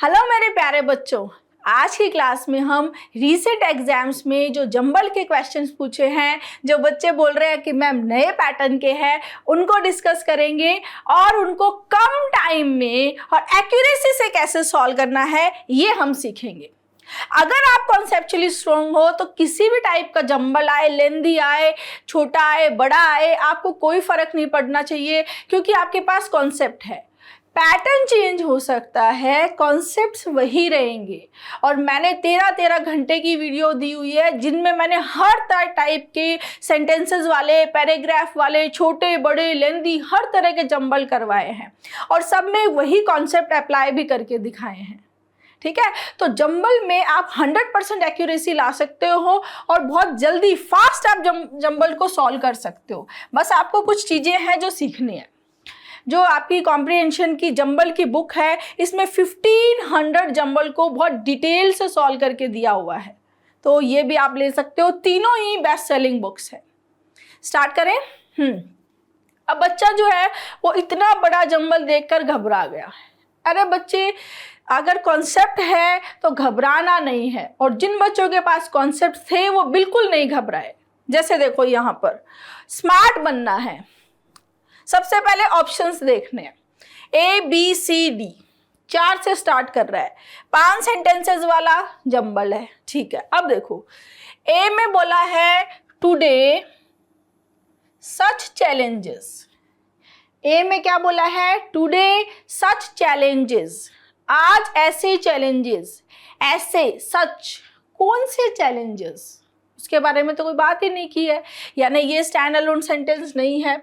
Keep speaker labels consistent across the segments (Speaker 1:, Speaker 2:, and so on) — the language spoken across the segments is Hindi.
Speaker 1: हेलो मेरे प्यारे बच्चों, आज की क्लास में हम रीसेंट एग्जाम्स में जो जंबल के क्वेश्चंस पूछे हैं, जो बच्चे बोल रहे हैं कि मैम नए पैटर्न के हैं, उनको डिस्कस करेंगे और उनको कम टाइम में और एक्यूरेसी से कैसे सॉल्व करना है ये हम सीखेंगे। अगर आप कॉन्सेप्चुअली स्ट्रॉन्ग हो तो किसी भी टाइप का जंबल आए, लेंदी आए, छोटा आए, बड़ा आए, आपको कोई फर्क नहीं पड़ना चाहिए, क्योंकि आपके पास कॉन्सेप्ट है। पैटर्न चेंज हो सकता है, कॉन्सेप्ट्स वही रहेंगे। और मैंने 13 घंटे की वीडियो दी हुई है जिनमें मैंने हर टाइप के सेंटेंसेस वाले, पैराग्राफ वाले, छोटे बड़े, लेंदी, हर तरह के जंबल करवाए हैं और सब में वही कॉन्सेप्ट अप्लाई भी करके दिखाए हैं। ठीक है, तो जंबल में आप 100% एक्यूरेसी ला सकते हो और बहुत जल्दी फास्ट आप जंबल को सॉल्व कर सकते हो। बस आपको कुछ चीज़ें हैं जो सीखनी है। जो आपकी कॉम्प्रिहेंशन की जंबल की बुक है, इसमें 1500 जंबल को बहुत डिटेल से सॉल्व करके दिया हुआ है, तो ये भी आप ले सकते हो। तीनों ही बेस्ट सेलिंग बुक्स है। स्टार्ट करें। अब बच्चा जो है वो इतना बड़ा जंबल देखकर घबरा गया। अरे बच्चे, अगर कॉन्सेप्ट है तो घबराना नहीं है, और जिन बच्चों के पास कॉन्सेप्ट थे वो बिल्कुल नहीं घबराए। जैसे देखो, यहाँ पर स्मार्ट बनना है, सबसे पहले ऑप्शंस देखने हैं। ABCD 4 से स्टार्ट कर रहा है, 5 सेंटेंसेस वाला जंबल है। ठीक है, अब देखो ए में बोला है टुडे सच चैलेंजेस। ए में क्या बोला है? टुडे सच चैलेंजेस, आज ऐसे चैलेंजेस। ऐसे, सच, कौन से चैलेंजेस, उसके बारे में तो कोई बात ही नहीं की है, यानी ये स्टैंड अलोन सेंटेंस नहीं है,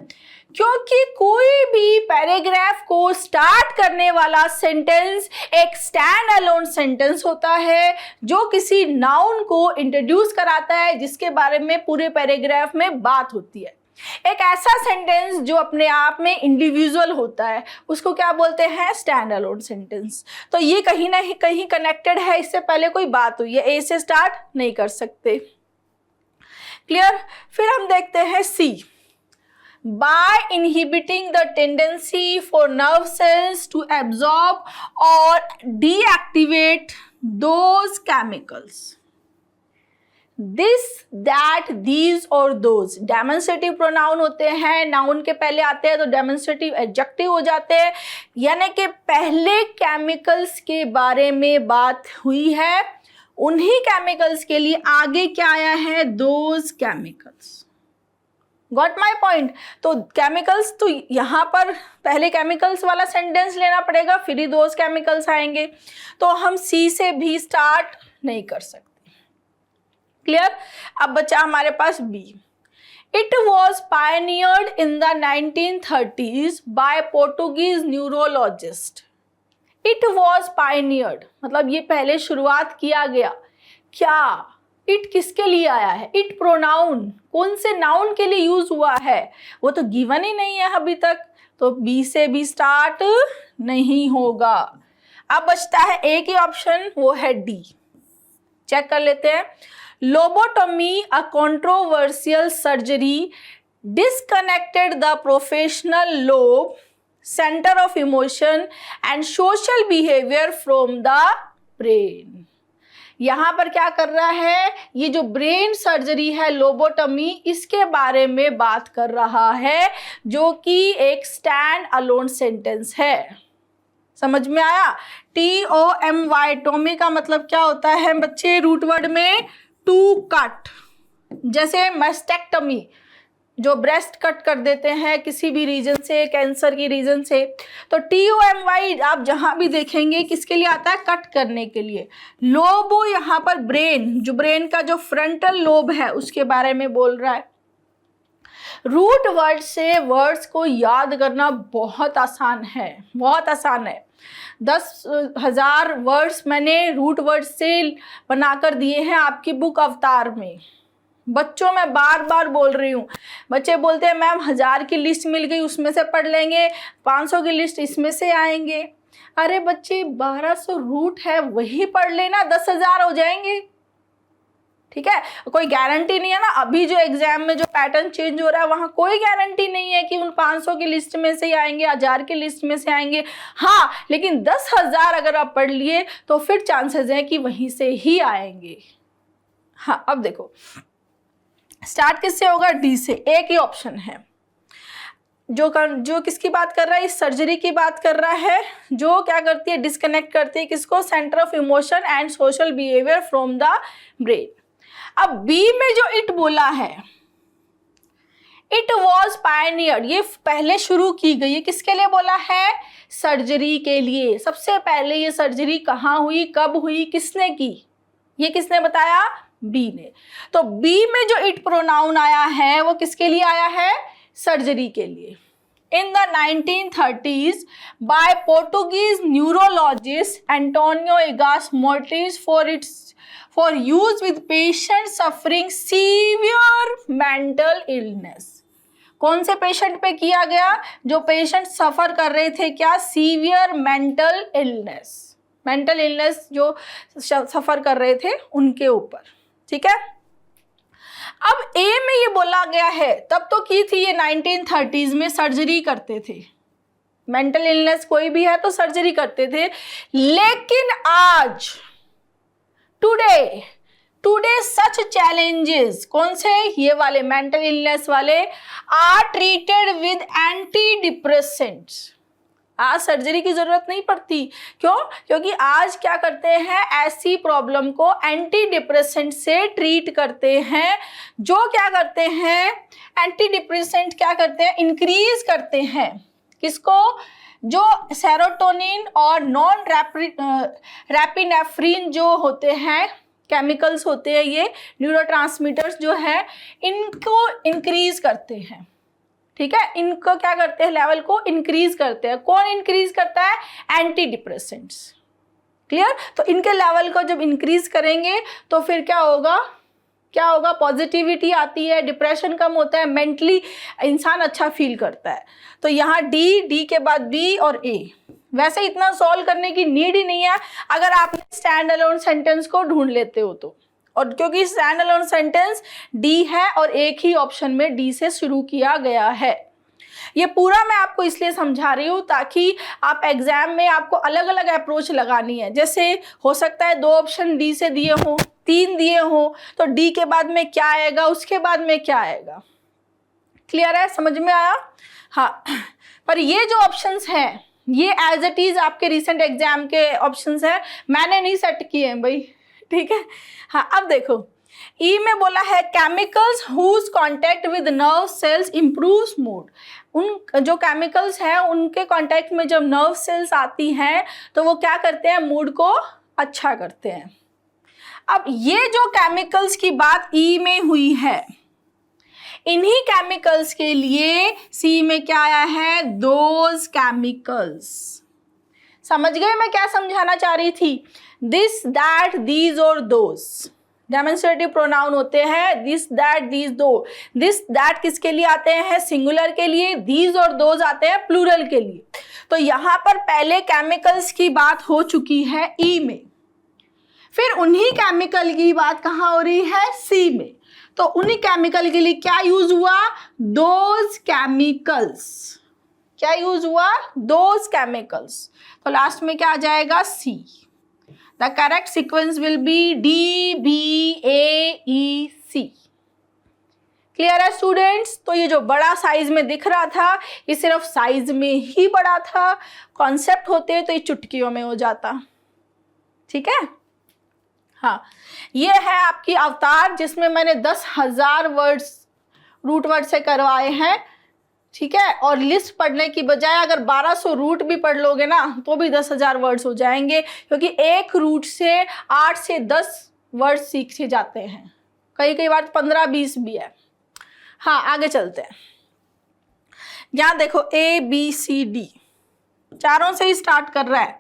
Speaker 1: क्योंकि कोई भी पैराग्राफ को स्टार्ट करने वाला सेंटेंस एक स्टैंड अलोन सेंटेंस होता है जो किसी नाउन को इंट्रोड्यूस कराता है, जिसके बारे में पूरे पैराग्राफ में बात होती है। एक ऐसा सेंटेंस जो अपने आप में इंडिविजुअल होता है, उसको क्या बोलते हैं? Stand alone sentence. तो ये कहीं ना कहीं कनेक्टेड है, इससे पहले कोई बात हुई है, ए से स्टार्ट नहीं कर सकते। क्लियर? फिर हम देखते हैं सी। By inhibiting the tendency for nerve cells to absorb or deactivate those chemicals. This, that, these और those डेमोन्स्ट्रेटिव प्रोनाउन होते हैं। नाउन के पहले आते हैं तो डेमोन्स्ट्रेटिव एडजेक्टिव हो जाते हैं, यानी कि पहले केमिकल्स के बारे में बात हुई है, उन्हीं केमिकल्स के लिए आगे क्या आया है? Those chemicals. Got my point? तो केमिकल्स, तो यहाँ पर पहले केमिकल्स वाला सेंटेंस लेना पड़ेगा, फिर ही दोज केमिकल्स आएंगे, तो हम सी से भी स्टार्ट नहीं कर सकते। क्लियर? अब बचा हमारे पास B. It was pioneered in the 1930s by Portuguese neurologist. It was pioneered मतलब ये पहले शुरुआत किया गया। क्या? इट किसके लिए आया है? इट प्रोनाउन कौन से नाउन के लिए यूज हुआ है? वो तो गिवन ही नहीं है अभी तक, तो बी से भी स्टार्ट नहीं होगा। अब बचता है एक ही ऑप्शन, वो है डी। चेक कर लेते हैं। Lobotomy, a controversial surgery, disconnected the professional lobe, centre of emotion and social behaviour from the brain. यहाँ पर क्या कर रहा है? ये जो ब्रेन सर्जरी है, लोबोटोमी, इसके बारे में बात कर रहा है, जो कि एक स्टैंड अलोन सेंटेंस है। समझ में आया? TOMY, टोमी का मतलब क्या होता है बच्चे? रूट वर्ड में टू कट, जैसे मैस्टेक्टमी, जो ब्रेस्ट कट कर देते हैं किसी भी रीजन से, कैंसर की रीजन से, तो TOMY आप जहां भी देखेंगे किसके लिए आता है? कट करने के लिए। लोबो यहाँ पर ब्रेन, जो ब्रेन का जो फ्रंटल लोब है उसके बारे में बोल रहा है। रूट वर्ड से वर्ड्स को याद करना बहुत आसान है, बहुत आसान है। 10,000 वर्ड्स मैंने रूट वर्ड से बनाकर दिए हैं आपकी बुक अवतार में। बच्चों, मैं बार बार बोल रही हूँ, बच्चे बोलते हैं मैम 1000 की लिस्ट मिल गई, उसमें से पढ़ लेंगे, 500 की लिस्ट इसमें से आएंगे। अरे बच्चे, 1200 रूट है, वही पढ़ लेना, 10,000 हो जाएंगे। ठीक है, कोई गारंटी नहीं है ना, अभी जो एग्जाम में जो पैटर्न चेंज हो रहा है वहां कोई गारंटी नहीं है कि उन 500 की लिस्ट में से ही आएंगे, 1000 की लिस्ट में से आएंगे। हाँ, लेकिन 10,000 अगर आप पढ़ लिए तो फिर चांसेस है कि वहीं से ही आएंगे। हाँ, अब देखो स्टार्ट किससे होगा, डी से। एक ही ऑप्शन है जो किसकी बात कर रहा है, इस सर्जरी की बात कर रहा है, जो क्या करती है, डिस्कनेक्ट करती है किसको, centre of emotion and social behaviour from the brain. अब बी में जो इट बोला है, इट वॉज पायनियर, ये पहले शुरू की गई है, किसके लिए बोला है, सर्जरी के लिए। सबसे पहले ये सर्जरी कहाँ हुई, कब हुई, किसने की, ये किसने बताया, बी ने। तो बी में जो इट प्रोनाउन आया है वो किसके लिए आया है, सर्जरी के लिए। In the 1930s, by Portuguese neurologist Antonio Egas Mortis for use with patients suffering severe mental illness। कौन से पेशेंट पे किया गया, जो पेशेंट सफर कर रहे थे क्या, severe mental illness, mental illness जो सफर कर रहे थे उनके ऊपर। ठीक है, अब ए में ये बोला गया है, तब तो की थी ये 1930s में, सर्जरी करते थे, मेंटल इलनेस कोई भी है तो सर्जरी करते थे। लेकिन आज टुडे सच चैलेंजेस, कौन से, ये वाले मेंटल इलनेस वाले, are treated with anti depressants. आज सर्जरी की जरूरत नहीं पड़ती, क्यों, क्योंकि आज क्या करते हैं, ऐसी प्रॉब्लम को एंटी डिप्रेसेंट से ट्रीट करते हैं, जो क्या करते हैं, एंटी डिप्रेसेंट क्या करते हैं, इंक्रीज करते हैं किसको, जो सेरोटोनिन और नॉन रैपिनेफ्रिन जो होते हैं, केमिकल्स होते हैं, ये न्यूरोट्रांसमीटर्स जो है, इनको इंक्रीज करते हैं। ठीक है, इनको क्या करते हैं, लेवल को इंक्रीज करते हैं। कौन इंक्रीज करता है, एंटी डिप्रेसेंट्स। क्लियर, तो इनके लेवल को जब इंक्रीज करेंगे तो फिर क्या होगा, पॉजिटिविटी आती है, डिप्रेशन कम होता है, मेंटली इंसान अच्छा फील करता है। तो यहाँ डी के बाद बी और ए। वैसे इतना सॉल्व करने की नीड ही नहीं है अगर आपने स्टैंड अलोन सेंटेंस को ढूंढ लेते हो तो, और क्योंकि स्टैंड अलोन सेंटेंस डी है और एक ही ऑप्शन में डी से शुरू किया गया है। ये पूरा मैं आपको इसलिए समझा रही हूँ ताकि आप एग्जाम में आपको अलग अलग अप्रोच लगानी है। जैसे हो सकता है 2 ऑप्शन डी से दिए हों, 3 दिए हों, तो डी के बाद में क्या आएगा, उसके बाद में क्या आएगा। क्लियर है, समझ में आया। हाँ, पर ये जो ऑप्शंस हैं ये एज इट इज आपके रिसेंट एग्जाम के ऑप्शंस हैं, मैंने नहीं सेट किए हैं भाई। ठीक है, हाँ, अब देखो ई में बोला है chemicals whose contact with nerve cells improves mood. उन जो केमिकल्स हैं उनके कांटेक्ट में जब नर्व सेल्स आती हैं तो वो क्या करते हैं, मूड को अच्छा करते हैं। अब ये जो केमिकल्स की बात ई में हुई है, इन्हीं केमिकल्स के लिए सी में क्या आया है, दोज केमिकल्स। समझ गए मैं क्या समझाना चाह रही थी, दिस दैट दीज और दोज डेमोन्स्ट्रेटिव प्रोनाउन होते हैं, दिस दैट दीज दो। दिस दैट किसके लिए आते हैं, सिंगुलर के लिए, दीज और दोज आते हैं प्लूरल के लिए। तो यहाँ पर पहले केमिकल्स की बात हो चुकी है ई में, फिर उन्हीं केमिकल की बात कहाँ हो रही है, सी में। तो उन्हीं केमिकल के लिए क्या यूज हुआ, दोज केमिकल्स। क्या यूज हुआ, दोज केमिकल्स। तो लास्ट में क्या आ जाएगा, C. The correct sequence will be D B A E C. Clear है स्टूडेंट्स। तो ये जो बड़ा साइज में दिख रहा था ये सिर्फ साइज में ही बड़ा था, कॉन्सेप्ट होते तो ये चुटकियों में हो जाता। ठीक है, हाँ, ये है आपकी अवतार जिसमें मैंने 10,000 वर्ड्स रूट वर्ड से करवाए हैं। ठीक है, और लिस्ट पढ़ने की बजाय अगर 1200 रूट भी पढ़ लोगे ना तो भी 10,000 वर्ड्स हो जाएंगे, क्योंकि एक रूट से 8 से 10 वर्ड सीखे जाते हैं, कई बार 15-20 भी है। हाँ, आगे चलते हैं। यहाँ देखो A B C D चारों से ही स्टार्ट कर रहा है,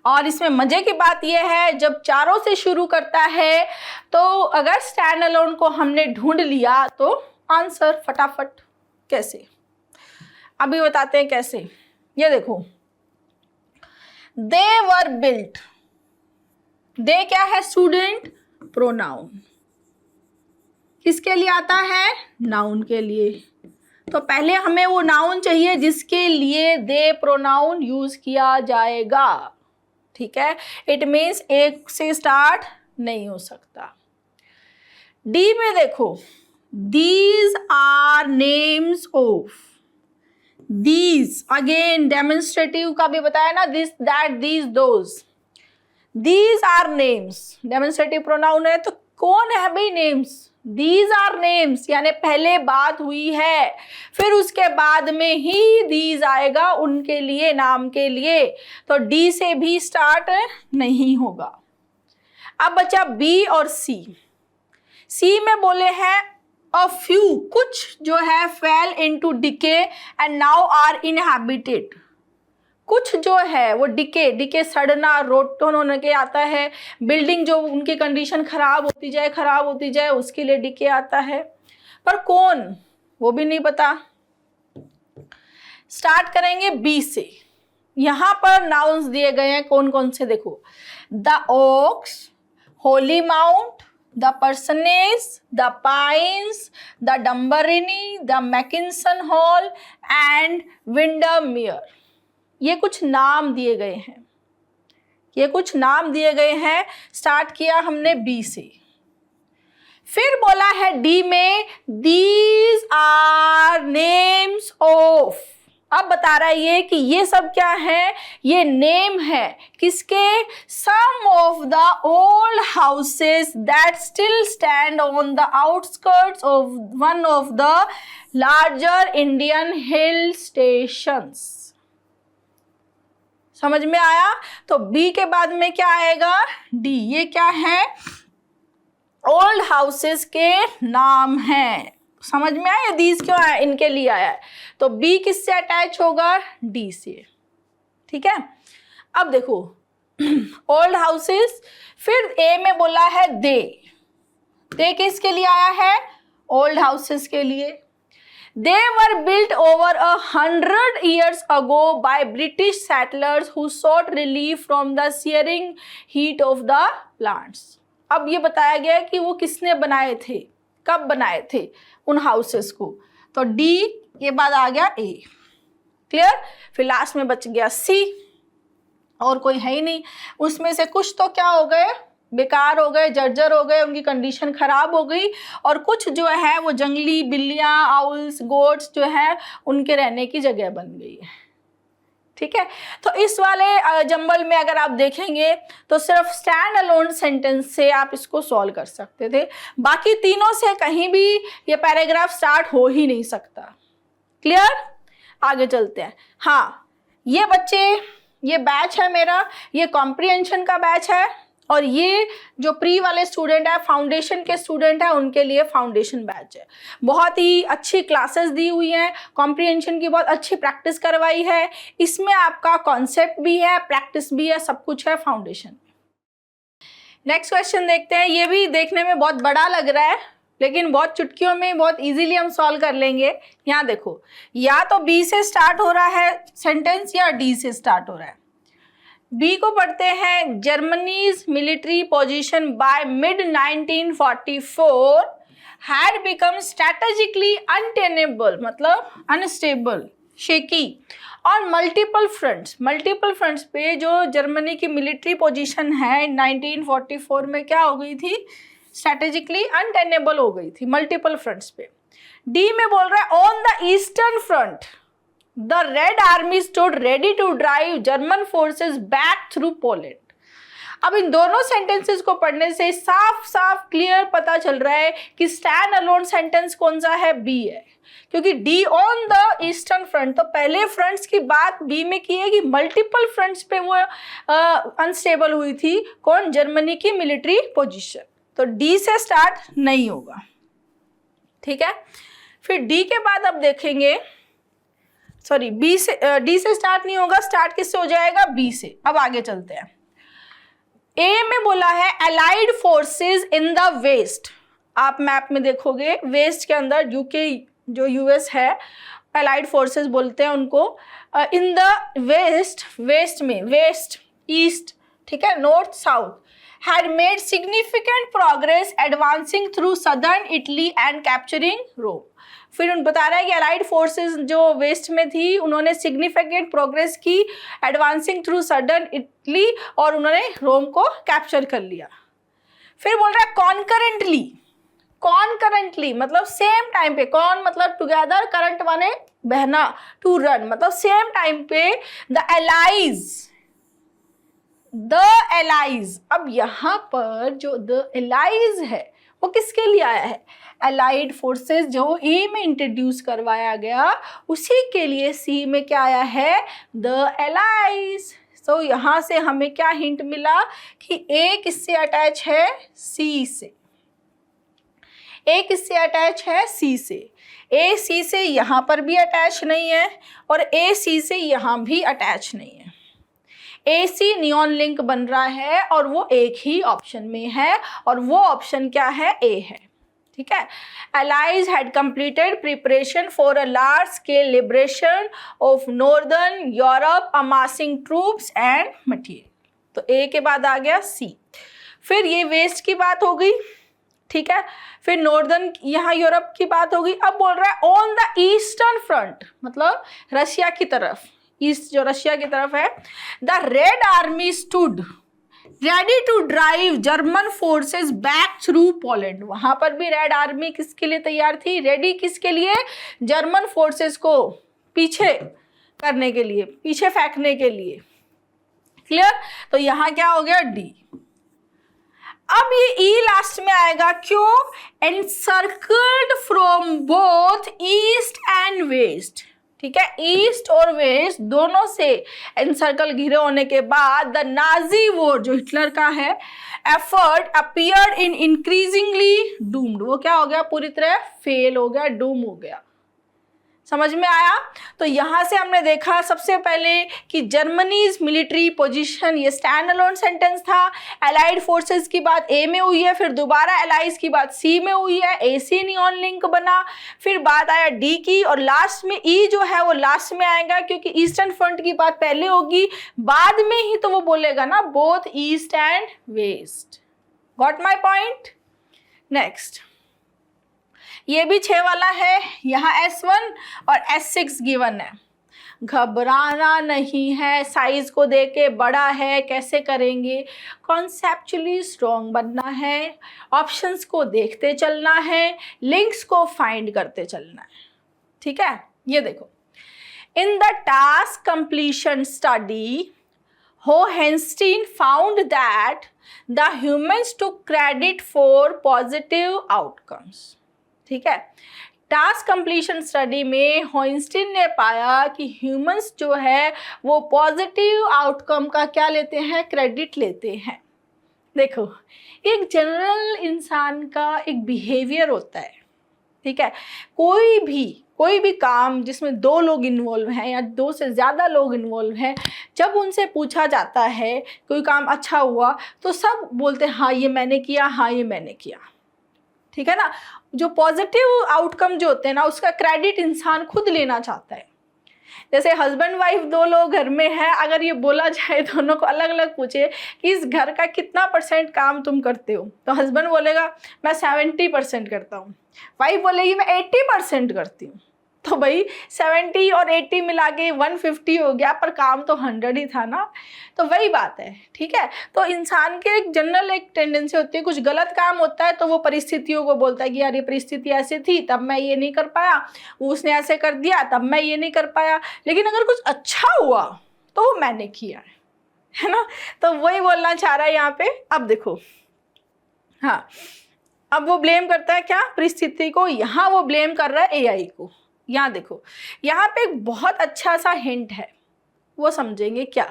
Speaker 1: और इसमें मजे की बात यह है जब चारों से शुरू करता है तो अगर स्टैंड अलोन को हमने ढूंढ लिया तो आंसर फटाफट। कैसे, अभी बताते हैं कैसे। ये देखो, दे वर बिल्ट, दे क्या है स्टूडेंट, प्रोनाउन। किसके लिए आता है? नाउन के लिए। तो पहले हमें वो नाउन चाहिए जिसके लिए दे प्रोनाउन यूज किया जाएगा। ठीक है, इट मीन्स एक से स्टार्ट नहीं हो सकता। डी में देखो, these are names of, these again demonstrative का भी बताया ना, this that these those, these are names demonstrative pronoun है, तो कौन है भाई नेम्स? दीज आर नेम्स, यानी पहले बात हुई है, फिर उसके बाद में ही दीज आएगा उनके लिए, नाम के लिए, तो डी से भी स्टार्ट नहीं होगा। अब बचा बी और सी। सी में बोले हैं अ फ्यू, कुछ जो है fell into decay and now are inhabited, कुछ जो है वो डिके सड़ना, रोटन होने के आता है, बिल्डिंग जो उनकी कंडीशन खराब होती जाए उसके लिए डिके आता है, पर कौन वो भी नहीं पता। स्टार्ट करेंगे बी से। यहां पर नाउन्स दिए गए हैं कौन कौन से, देखो, the Oaks, Holy Mount, the Parsonage, the Pines, the डम्बरिनी, the Mackinson Hall and Windermere. ये कुछ नाम दिए गए हैं, ये कुछ नाम दिए गए हैं। स्टार्ट किया हमने बी से, फिर बोला है डी में दीज आर नेम्स ऑफ। अब बता रहा है ये कि ये सब क्या है, ये नेम है किसके? Some of the old houses that still stand on the outskirts of one of the larger Indian hill stations. समझ में आया? तो बी के बाद में क्या आएगा? डी। ये क्या है? ओल्ड हाउसेस के नाम हैं। समझ में आया? दीज क्यों आया, इनके लिए आया है, तो बी किससे अटैच होगा? डी से। ठीक है, अब देखो ओल्ड हाउसेस, फिर ए में बोला है दे किसके लिए आया है? ओल्ड हाउसेस के लिए। They were built over 100 years ago by British settlers who sought relief from the searing heat of the plants. अब ये बताया गया है कि वो किसने बनाए थे, कब बनाए थे उन हाउसेस को, तो डी के बाद आ गया ए। क्लियर? फिर लास्ट में बच गया सी, और कोई है ही नहीं। उसमें से कुछ तो क्या हो गए? बेकार हो गए, जर्जर हो गए, उनकी कंडीशन खराब हो गई, और कुछ जो है वो जंगली बिल्लियां, आउल्स, गोट्स जो है उनके रहने की जगह बन गई है। ठीक है, तो इस वाले जंबल में अगर आप देखेंगे तो सिर्फ स्टैंड अलोन सेंटेंस से आप इसको सॉल्व कर सकते थे, बाकी तीनों से कहीं भी ये पैराग्राफ स्टार्ट हो ही नहीं सकता। क्लियर? आगे चलते हैं। हाँ, ये बच्चे, ये बैच है मेरा, ये कॉम्प्रिहेंशन का बैच है, और ये जो प्री वाले स्टूडेंट है, फाउंडेशन के स्टूडेंट है, उनके लिए फाउंडेशन बैच है। बहुत ही अच्छी क्लासेस दी हुई हैं, कॉम्प्रिहेंशन की बहुत अच्छी प्रैक्टिस करवाई है, इसमें आपका कॉन्सेप्ट भी है, प्रैक्टिस भी है, सब कुछ है फाउंडेशन। नेक्स्ट क्वेश्चन देखते हैं। ये भी देखने में बहुत बड़ा लग रहा है, लेकिन बहुत चुटकियों में बहुत इजीली हम सॉल्व कर लेंगे। यहाँ देखो, या तो बी से स्टार्ट हो रहा है सेंटेंस या डी से स्टार्ट हो रहा है। बी को पढ़ते हैं, Germany's military position by mid 1944 had become strategically untenable, मतलब अनस्टेबल, शेकी और मल्टीपल फ्रंट्स पे जो जर्मनी की मिलिट्री पोजीशन है 1944 में क्या हो गई थी? स्ट्रैटेजिकली अनटेनेबल हो गई थी, मल्टीपल फ्रंट्स पे। डी में बोल रहा है on the eastern front The Red Army stood ready to drive German forces back through Poland. अब इन दोनों सेंटेंसेस को पढ़ने से साफ साफ क्लियर पता चल रहा है कि स्टैंड अलोन सेंटेंस कौन सा है? बी है, क्योंकि D on the eastern front, तो पहले फ्रंट्स की बात बी में की है कि मल्टीपल फ्रंट्स पे वो अनस्टेबल हुई थी। कौन? जर्मनी की मिलिट्री पोजीशन, तो डी से स्टार्ट नहीं होगा। ठीक है, फिर डी के बाद अब देखेंगे, सॉरी बी से, डी से स्टार्ट नहीं होगा, स्टार्ट किससे हो जाएगा? बी से। अब आगे चलते हैं। ए में बोला है allied forces in the west. आप मैप में देखोगे वेस्ट के अंदर यूके जो यूएस है, अलाइड फोर्सेस बोलते हैं उनको। इन द वेस्ट, वेस्ट में वेस्ट, ईस्ट, ठीक है, north south, had made significant progress advancing through southern Italy and capturing Rome. फिर उन बता रहा है कि अलाइड फोर्सेस जो वेस्ट में थी उन्होंने सिग्निफिकेंट प्रोग्रेस की एडवांसिंग थ्रू सदर्न इटली और उन्होंने रोम को कैप्चर कर लिया। फिर बोल रहा है कॉन्करेंटली, कॉन्करेंटली मतलब सेम टाइम पे, कॉन मतलब टुगेदर, करंट माने बहना, टू रन मतलब सेम टाइम पे, द एलाइज। अब यहाँ पर जो द एलाइज है वो किसके लिए आया है? अलाइड फोर्सेस जो ए में इंट्रोड्यूस करवाया गया उसी के लिए सी में क्या आया है? The allies. सो यहाँ से हमें क्या हिंट मिला कि ए किससे अटैच है? सी से। ए किससे अटैच है? सी से। ए सी से यहाँ पर भी अटैच नहीं है और ए सी से यहाँ भी अटैच नहीं है। AC नियॉन लिंक बन रहा है और वो एक ही ऑप्शन में है और वो ऑप्शन क्या है? A है। ठीक है, Allies had completed preparation for a large scale liberation of northern Europe, amassing troops and material। तो A के बाद आ गया C। फिर ये वेस्ट की बात हो गई, ठीक है, फिर नॉर्दर्न यहाँ यूरोप की बात हो गई। अब बोल रहा है ऑन द ईस्टर्न फ्रंट मतलब रशिया की तरफ, ईस्ट जो रशिया की तरफ है, the Red Army stood ready to drive German forces back through Poland. वहां पर भी रेड आर्मी किसके लिए तैयार थी? रेडी किसके लिए? जर्मन फोर्सेस को पीछे करने के लिए, पीछे फेंकने के लिए। क्लियर? तो यहाँ क्या हो गया? डी। अब ये ई लास्ट में आएगा, क्यों? Encircled from both east and west. ठीक है, ईस्ट और वेस्ट दोनों से एनसर्कल घिरे होने के बाद द नाजी वॉर जो हिटलर का है effort appeared in increasingly doomed. वो क्या हो गया? पूरी तरह फेल हो गया, डूम हो गया। समझ में आया? तो यहाँ से हमने देखा सबसे पहले कि जर्मनीज मिलिट्री पोजीशन, ये स्टैंड अलोन सेंटेंस था। अलाइड फोर्सेस की बात ए में हुई है, फिर दोबारा अलाइज की बात सी में हुई है, AC नियॉन लिंक बना, फिर बात आया डी की और लास्ट में ई जो है वो लास्ट में आएगा क्योंकि ईस्टर्न फ्रंट की बात पहले होगी, बाद में ही तो वो बोलेगा ना both east and west. Got my point? Next, ये भी 6 वाला है, यहाँ S1 और S6 गिवन है। घबराना नहीं है, साइज को देख के बड़ा है कैसे करेंगे, कॉन्सेप्चुअली स्ट्रॉन्ग बनना है, ऑप्शंस को देखते चलना है, लिंक्स को फाइंड करते चलना है। ठीक है, ये देखो, in the task completion study Hohenstein found that the humans took credit for positive outcomes। ठीक है, टास्क कंप्लीशन स्टडी में होइंस्टीन ने पाया कि ह्यूमंस जो है वो पॉजिटिव आउटकम का क्या लेते हैं? क्रेडिट लेते हैं। देखो, एक जनरल इंसान का एक बिहेवियर होता है, ठीक है, कोई भी काम जिसमें 2 लोग इन्वॉल्व हैं या 2 से ज़्यादा लोग इन्वॉल्व हैं, जब उनसे पूछा जाता है कोई काम अच्छा हुआ तो सब बोलते हैं हाँ ये मैंने किया, हाँ ये मैंने किया। ठीक है ना, जो पॉजिटिव आउटकम जो होते हैं ना उसका क्रेडिट इंसान खुद लेना चाहता है। जैसे हस्बैंड वाइफ 2 लोग घर में हैं, अगर ये बोला जाए दोनों को अलग अलग पूछे कि इस घर का कितना % काम तुम करते हो, तो हस्बैंड बोलेगा मैं 70% करता हूँ, वाइफ बोलेगी मैं 80% करती हूँ। तो भाई 70 और 80 मिला के 150 हो गया, पर काम तो 100 ही था ना। तो वही बात है। ठीक है, तो इंसान के एक जनरल एक टेंडेंसी होती है, कुछ गलत काम होता है तो वो परिस्थितियों को बोलता है कि यार ये परिस्थिति ऐसे थी तब मैं ये नहीं कर पाया, उसने ऐसे कर दिया तब मैं ये नहीं कर पाया। लेकिन अगर कुछ अच्छा हुआ तो वो मैंने किया है ना। तो वही बोलना चाह रहा है यहाँ पे। अब देखो, हाँ, अब वो ब्लेम करता है क्या? परिस्थिति को। यहाँ वो ब्लेम कर रहा है AI को। यहाँ देखो, यहाँ पे एक बहुत अच्छा सा हिंट है, वो समझेंगे क्या।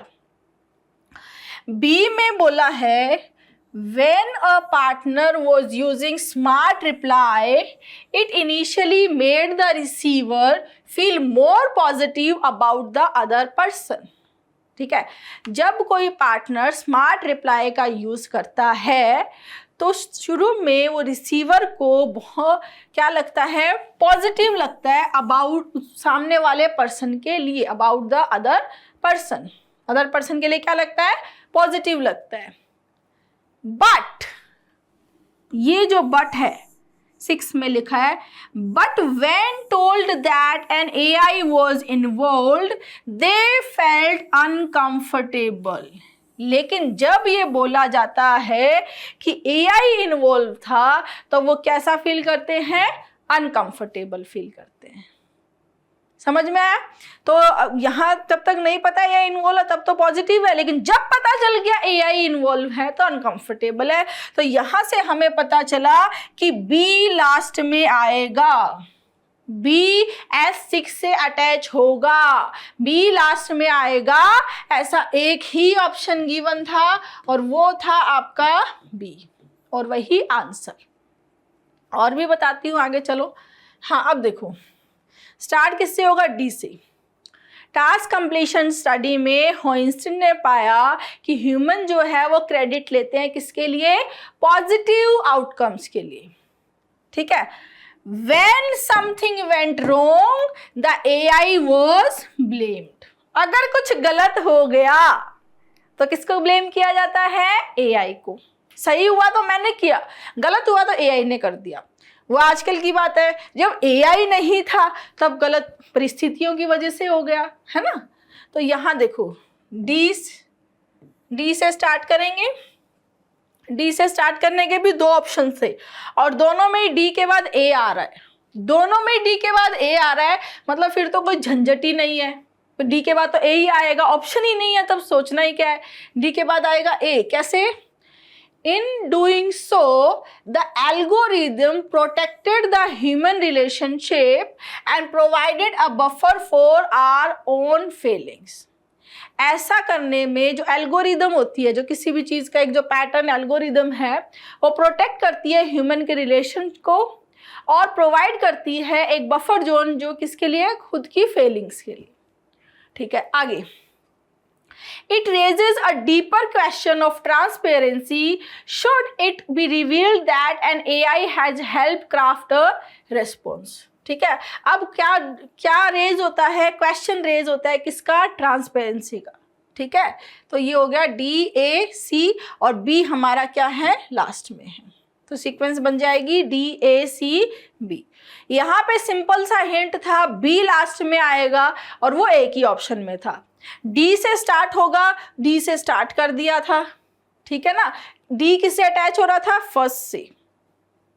Speaker 1: बी में बोला है when a partner was using smart reply it initially made the receiver feel more positive about the other person। ठीक है, जब कोई पार्टनर स्मार्ट रिप्लाई का यूज करता है तो शुरू में वो रिसीवर को बहुत क्या लगता है? पॉजिटिव लगता है अबाउट सामने वाले पर्सन के लिए, about the other person. Other person के लिए क्या लगता है? पॉजिटिव लगता है। बट ये जो बट है 6 में लिखा है, but when told that an AI was involve they felt uncomfortable. लेकिन जब ये बोला जाता है कि AI इन्वॉल्व था तो वो कैसा फील करते हैं? अनकंफर्टेबल फील करते हैं। समझ में आया? तो यहाँ जब तक नहीं पता AI इन्वॉल्व है तब तो पॉजिटिव है, लेकिन जब पता चल गया AI इन्वॉल्व है तो अनकंफर्टेबल है। तो यहाँ से हमें पता चला कि B लास्ट में आएगा, B S6 से अटैच होगा, B लास्ट में आएगा। ऐसा एक ही ऑप्शन गिवन था और वो था आपका B, और वही आंसर। और भी बताती हूँ आगे, चलो। हाँ, अब देखो स्टार्ट किससे होगा? डी से। टास्क कंप्लीशन स्टडी में हॉइंस्टीन ने पाया कि ह्यूमन जो है वो क्रेडिट लेते हैं किसके लिए? पॉजिटिव आउटकम्स के लिए। ठीक है। When something went wrong, the AI was blamed. अगर कुछ गलत हो गया तो किसको ब्लेम किया जाता है? AI को। सही हुआ तो मैंने किया, गलत हुआ तो AI ने कर दिया। वो आजकल की बात है, जब AI नहीं था तब गलत परिस्थितियों की वजह से हो गया, है ना। तो यहाँ देखो डी से स्टार्ट करेंगे। डी से स्टार्ट करने के भी 2 ऑप्शन थे और दोनों में डी के बाद ए आ रहा है। दोनों में डी के बाद ए आ रहा है मतलब फिर तो कोई झंझट ही नहीं है। तो डी के बाद तो ए ही आएगा, ऑप्शन ही नहीं है, तब सोचना ही क्या है। डी के बाद आएगा ए। कैसे? In doing so, the algorithm protected the human relationship and provided a buffer for our own failings. ऐसा करने में जो एल्गोरिदम होती है, जो किसी भी चीज़ का एक जो पैटर्न एल्गोरिदम है, वो प्रोटेक्ट करती है ह्यूमन के रिलेशन को और प्रोवाइड करती है एक बफर जोन, जो किसके लिए? खुद की फेलिंग्स के लिए। ठीक है, आगे। It raises a deeper question of transparency. Should it be revealed that an AI has helped craft a response? ठीक है, अब क्या रेज होता है? क्वेश्चन रेज होता है किसका? ट्रांसपेरेंसी का। ठीक है, तो ये हो गया डी, ए, सी और बी हमारा क्या है? लास्ट में है। तो सीक्वेंस बन जाएगी डी, ए, सी, बी। यहाँ पे सिंपल सा हिंट था, बी लास्ट में आएगा और वो एक ही ऑप्शन में था। डी से स्टार्ट होगा, डी से स्टार्ट कर दिया था। ठीक है ना। डी किससे अटैच हो रहा था? फर्स्ट से।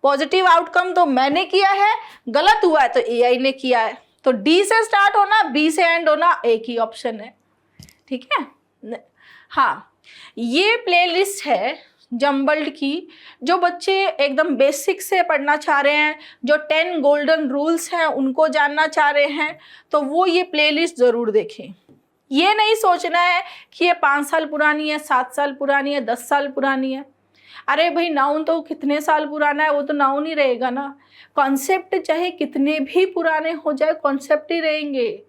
Speaker 1: पॉजिटिव आउटकम तो मैंने किया है, गलत हुआ है तो AI ने किया है। तो डी से स्टार्ट होना, बी से एंड होना, एक ही ऑप्शन है। ठीक है। हाँ, ये प्लेलिस्ट है जम्बल्ड की, जो बच्चे एकदम बेसिक से पढ़ना चाह रहे हैं, जो 10 गोल्डन रूल्स हैं उनको जानना चाह रहे हैं, तो वो ये प्लेलिस्ट ज़रूर देखें। ये नहीं सोचना है कि ये 5 साल पुरानी है, 7 साल पुरानी है, 10 साल पुरानी है। अरे भाई, नाउन तो कितने साल पुराना है, वो तो नाउन ही रहेगा ना। कॉन्सेप्ट चाहे कितने भी पुराने हो जाए, कॉन्सेप्ट ही रहेंगे।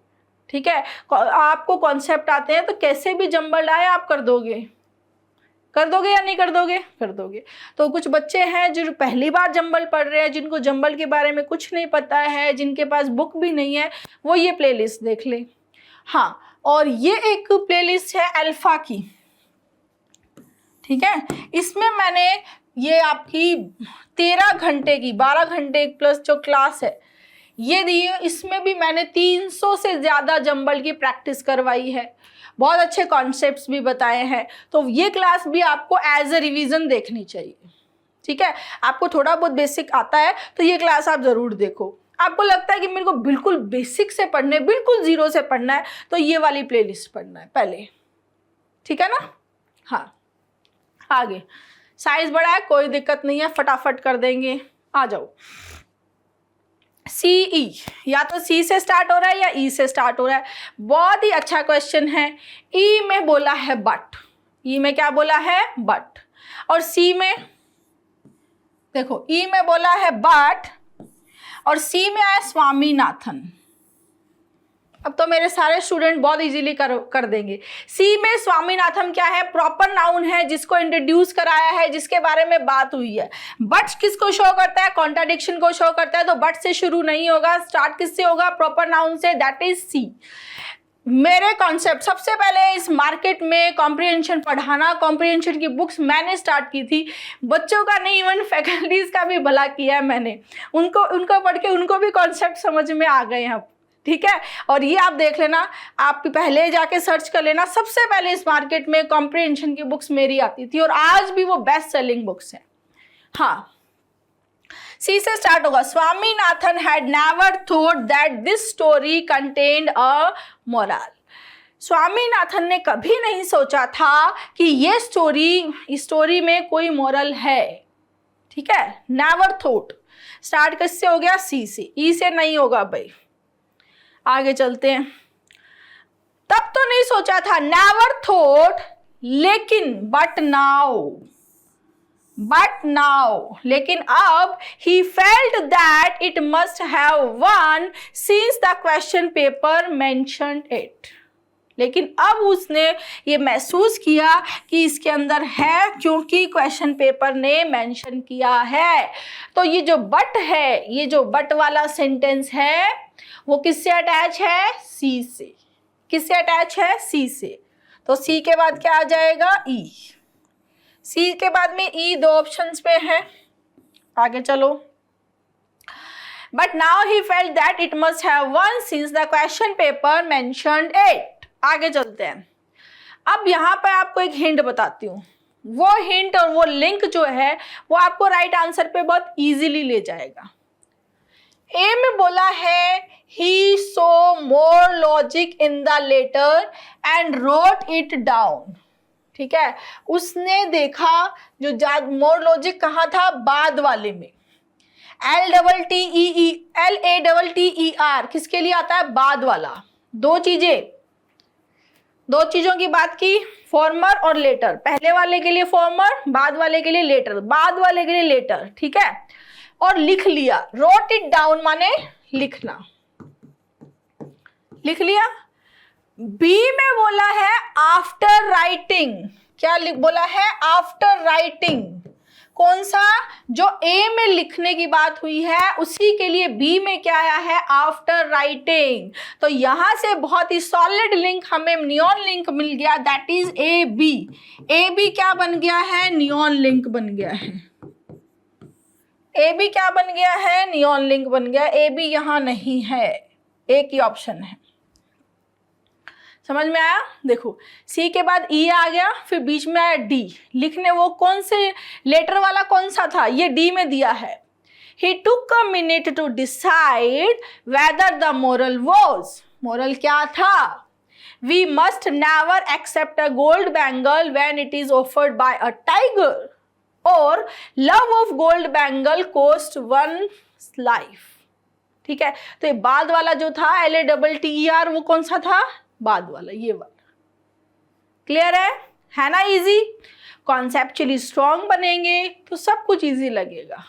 Speaker 1: ठीक है, आपको कॉन्सेप्ट आते हैं तो कैसे भी जम्बल्ड आए आप कर दोगे या नहीं कर दोगे? कर दोगे। तो कुछ बच्चे हैं जो पहली बार जम्बल पढ़ रहे हैं, जिनको जम्बल के बारे में कुछ नहीं पता है, जिनके पास बुक भी नहीं है, वो ये प्लेलिस्ट देख ले। हाँ, और ये एक प्लेलिस्ट है अल्फा की। ठीक है, इसमें मैंने ये आपकी 13 घंटे की 12 घंटे प्लस जो क्लास है ये दी है। इसमें भी मैंने 300 से ज़्यादा जम्बल की प्रैक्टिस करवाई है, बहुत अच्छे कॉन्सेप्ट्स भी बताए हैं। तो ये क्लास भी आपको एज ए रिवीजन देखनी चाहिए। ठीक है, आपको थोड़ा बहुत बेसिक आता है तो ये क्लास आप ज़रूर देखो। आपको लगता है कि मेरे को बिल्कुल बेसिक से पढ़ना है, बिल्कुल ज़ीरो से पढ़ना है, तो ये वाली प्लेलिस्ट पढ़ना है पहले। ठीक है ना। हाँ, आगे साइज बड़ा है, कोई दिक्कत नहीं है, फटाफट कर देंगे। आ जाओ। CE, या तो C से स्टार्ट हो रहा है या E से स्टार्ट हो रहा है। बहुत ही अच्छा क्वेश्चन है। E में बोला है बट, E में क्या बोला है? बट। और C में देखो, E में बोला है बट और C में आया स्वामीनाथन। अब तो मेरे सारे स्टूडेंट बहुत इजीली कर देंगे। सी में स्वामीनाथन क्या है? प्रॉपर नाउन है, जिसको इंट्रोड्यूस कराया है, जिसके बारे में बात हुई है। बट किसको शो करता है? कॉन्ट्राडिक्शन को शो करता है। तो बट से शुरू नहीं होगा, स्टार्ट किससे होगा? प्रॉपर नाउन से, दैट इज सी। मेरे कॉन्सेप्ट सबसे पहले इस मार्केट में कॉम्प्रिहेंशन पढ़ाना, कॉम्प्रिहेंशन की बुक्स मैंने स्टार्ट की थी, बच्चों का नहीं इवन फैकल्टीज़ का भी भला किया है मैंने, उनको पढ़ के उनको भी कॉन्सेप्ट समझ में आ गए हैं अब, ठीक है। और ये आप देख लेना, आप पहले जाके सर्च कर लेना, सबसे पहले इस मार्केट में कॉम्प्रिहेंशन की बुक्स मेरी आती थी और आज भी वो बेस्ट सेलिंग बुक्स हैं। हाँ, सी से स्टार्ट होगा। Swaminathan had never thought that this story contained a moral. Swaminathan ने कभी नहीं सोचा था कि ये स्टोरी में कोई मोरल है, ठीक है। नेवर थॉट स्टार्ट किससे हो गया? सी से। ई से नहीं होगा भाई, आगे चलते हैं। तब तो नहीं सोचा था, नेवर थॉट, लेकिन बट नाउ, लेकिन अब he felt that it must have one since the question paper mentioned it. लेकिन अब उसने ये महसूस किया कि इसके अंदर है क्योंकि क्वेश्चन पेपर ने मेंशन किया है। तो ये जो बट है, ये जो बट वाला सेंटेंस है वो किससे अटैच है? सी से। किससे अटैच है? सी से। तो सी के बाद क्या आ जाएगा? ई। सी के बाद में ई दो ऑप्शंस पे है, आगे चलो। But now he felt that it must have one since the question paper mentioned it. आगे चलते हैं। अब यहाँ पर आपको एक हिंट बताती हूँ, वो हिंट और वो लिंक जो है वो आपको राइट आंसर पे बहुत इजीली ले जाएगा। ए में बोला है he saw more logic in the letter and wrote it down, ठीक है। उसने देखा जो मोर लॉजिक कहाँ था? बाद वाले में। LATTER किसके लिए आता है? बाद वाला। दो चीजों की बात की, फॉर्मर और लेटर। पहले वाले के लिए फॉर्मर, बाद वाले के लिए लेटर, बाद वाले के लिए लेटर, ठीक है। और लिख लिया, रोट इट डाउन माने लिखना, लिख लिया। बी में बोला है आफ्टर राइटिंग। क्या बोला है? After writing. कौन सा? जो ए में लिखने की बात हुई है उसी के लिए बी में क्या आया है? After writing. तो यहां से बहुत ही सॉलिड लिंक हमें नियॉन लिंक मिल गया, that is A B. A B क्या बन गया है? नियॉन लिंक बन गया है। ए बी क्या बन गया है? नियॉन लिंक बन गया। ए बी यहां नहीं है, एक ही ऑप्शन है। समझ में आया? देखो, सी के बाद ई आ गया, फिर बीच में आया डी। लिखने वो कौन से लेटर वाला कौन सा था? ये डी में दिया है। He took a minute to decide whether the moral was. Moral क्या था? We must never accept a gold bangle when it is offered by a tiger. Or love of gold bangle cost one's life. ठीक है, तो ये बाद वाला जो था LATTER वो कौन सा था? बाद वाला, ये वाला। क्लियर है ना? इजी। कॉन्सेप्चुअली स्ट्रॉन्ग बनेंगे तो सब कुछ इजी लगेगा।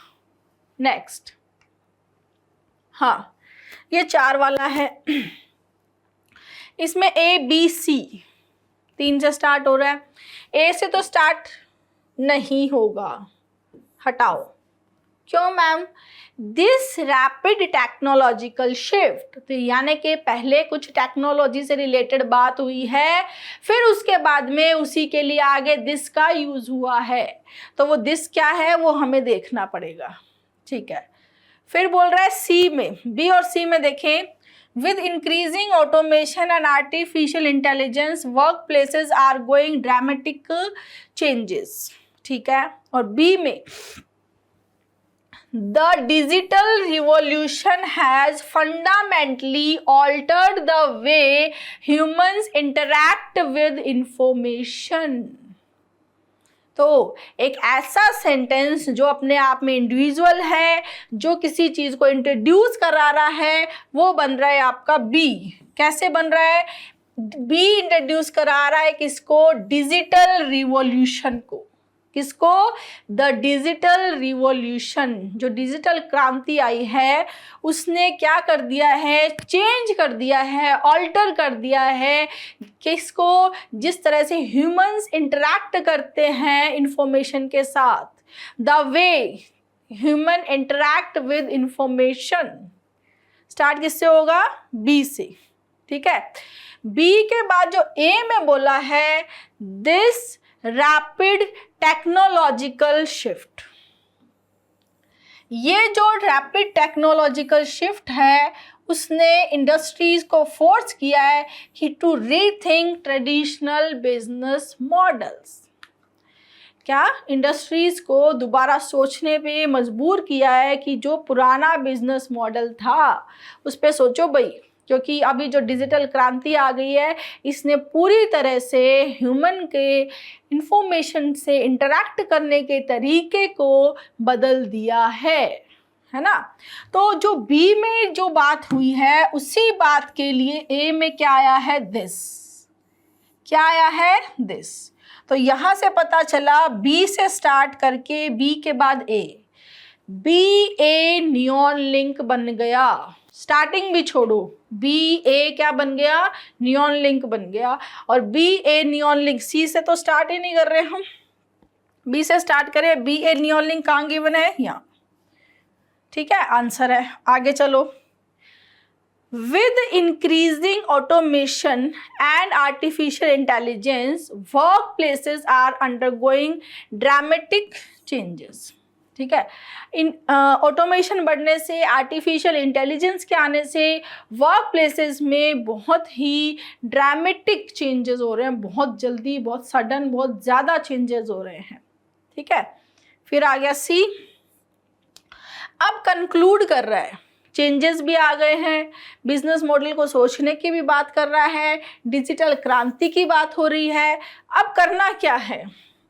Speaker 1: नेक्स्ट, हाँ, ये 4 वाला है। इसमें ABC 3 से स्टार्ट हो रहा है। ए से तो स्टार्ट नहीं होगा, हटाओ। क्यों ma'am? This rapid technological shift, तो यानी कि पहले कुछ टेक्नोलॉजी से रिलेटेड बात हुई है, फिर उसके बाद में उसी के लिए आगे दिस का यूज हुआ है। तो वो दिस क्या है वो हमें देखना पड़ेगा, ठीक है। फिर बोल रहा है सी में, बी और सी में देखें, with increasing automation and artificial intelligence work places are going dramatic changes, ठीक है। और बी में the digital revolution has fundamentally altered the way humans interact with information. तो एक ऐसा सेंटेंस जो अपने आप में इंडिविजुअल है, जो किसी चीज को इंट्रोड्यूस करा रहा है, वो बन रहा है आपका बी। कैसे बन रहा है? बी इंट्रोड्यूस करा रहा है किसको? डिजिटल रिवॉल्यूशन को। किसको? The digital revolution. जो डिजिटल क्रांति आई है उसने क्या कर दिया है? चेंज कर दिया है, ऑल्टर कर दिया है किसको? जिस तरह से ह्यूमंस इंटरैक्ट करते हैं इंफॉर्मेशन के साथ, the way human interact with information. Start किससे होगा? बी से। ठीक है। बी के बाद जो ए में बोला है, दिस रैपिड टेक्नोलॉजिकल शिफ्ट, ये जो रैपिड टेक्नोलॉजिकल शिफ्ट है उसने इंडस्ट्रीज को फोर्स किया है कि to rethink traditional business models. क्या इंडस्ट्रीज को दोबारा सोचने पे मजबूर किया है कि जो पुराना बिजनेस मॉडल था उस पे सोचो भाई, क्योंकि अभी जो डिजिटल क्रांति आ गई है इसने पूरी तरह से ह्यूमन के इंफॉर्मेशन से इंटरैक्ट करने के तरीके को बदल दिया है ना। तो जो बी में जो बात हुई है उसी बात के लिए ए में क्या आया है, दिस। क्या आया है, दिस। तो यहां से पता चला बी से स्टार्ट करके बी के बाद ए, बी ए नियॉन लिंक बन गया। स्टार्टिंग भी छोड़ो, बी ए क्या बन गया, नियॉन लिंक बन गया। और बी ए नियॉन लिंक, सी से तो स्टार्ट ही नहीं कर रहे हम, बी से स्टार्ट करें। बी ए नियॉन लिंक कहाँ गिवन है, यहाँ। ठीक है, आंसर है। आगे चलो। With increasing automation and artificial intelligence work places are undergoing dramatic changes. ठीक है, इन ऑटोमेशन बढ़ने से, आर्टिफिशियल इंटेलिजेंस के आने से वर्क प्लेसेस में बहुत ही ड्रामेटिक चेंजेस हो रहे हैं, बहुत जल्दी, बहुत सडन, बहुत ज़्यादा चेंजेस हो रहे हैं। ठीक है, फिर आ गया सी। अब कंक्लूड कर रहा है, चेंजेस भी आ गए हैं, बिजनेस मॉडल को सोचने की भी बात कर रहा है, डिजिटल क्रांति की बात हो रही है। अब करना क्या है,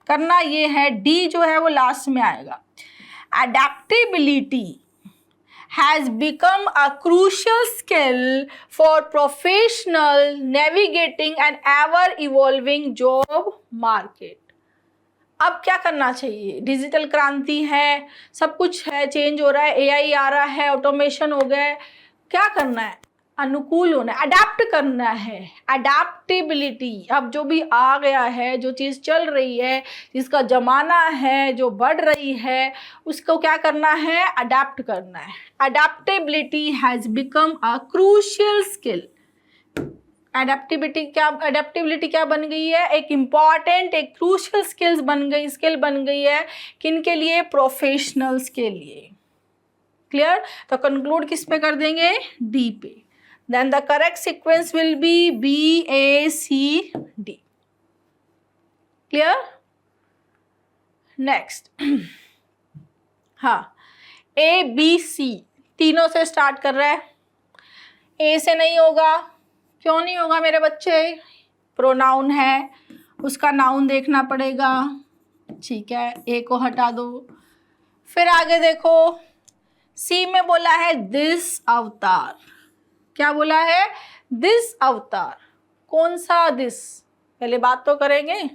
Speaker 1: करना ये है, डी जो है वो लास्ट में आएगा। Adaptability has become a crucial skill for professional navigating an ever-evolving job market. अब क्या करना चाहिए, डिजिटल क्रांति है, सब कुछ है, चेंज हो रहा है, एआई आ रहा है, ऑटोमेशन हो गया है, क्या करना है, अनुकूल होना है, अडेप्ट करना है। अडेप्टेबिलिटी, अब जो भी आ गया है, जो चीज़ चल रही है, जिसका ज़माना है, जो बढ़ रही है, उसको क्या करना है, अडेप्ट करना है। Adaptability has become a crucial skill. Adaptability क्या बन गई है, एक इम्पॉर्टेंट, एक क्रूशियल स्किल बन गई है, किन के लिए, प्रोफेशनल्स के लिए। क्लियर। तो कंक्लूड किस पे कर देंगे, डी पे। Then the correct sequence will be B, A, C, D. Clear? Next. हाँ, A, B, C तीनों से स्टार्ट कर रहा है। A से नहीं होगा, क्यों नहीं होगा मेरे बच्चे, प्रोनाउन है, उसका नाउन देखना पड़ेगा। ठीक है, A को हटा दो। फिर आगे देखो, C में बोला है दिस अवतार। क्या बोला है, दिस अवतार। कौन सा दिस, पहले बात तो करेंगे।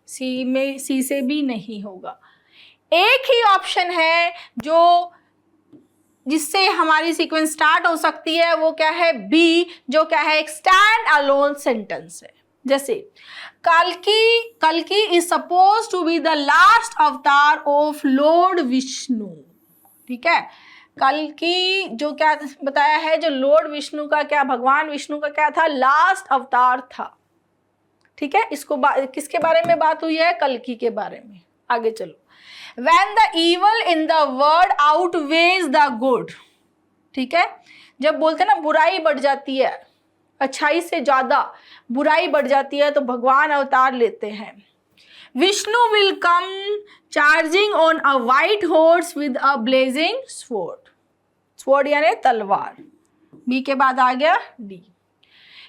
Speaker 1: सी में, सी से भी नहीं होगा। एक ही ऑप्शन है जो जिससे हमारी सीक्वेंस स्टार्ट हो सकती है, वो क्या है, बी, जो क्या है, एक स्टैंड अलोन सेंटेंस है। जैसे कल्कि is suppose to be the last avatar of Lord Vishnu. ठीक है, कल्कि जो क्या बताया है, जो लॉर्ड विष्णु का क्या, भगवान विष्णु का क्या था, लास्ट अवतार था। ठीक है, इसको किसके बारे में बात हुई है, कल्कि के बारे में। आगे चलो। When the evil in the world outweighs the good। ठीक है, जब बोलते हैं ना बुराई बढ़ जाती है, अच्छाई से ज्यादा बुराई बढ़ जाती है, तो भगवान अवतार लेते हैं। Vishnu will come charging on a white horse with a blazing sword। Sword यानी तलवार। बी के बाद आ गया डी।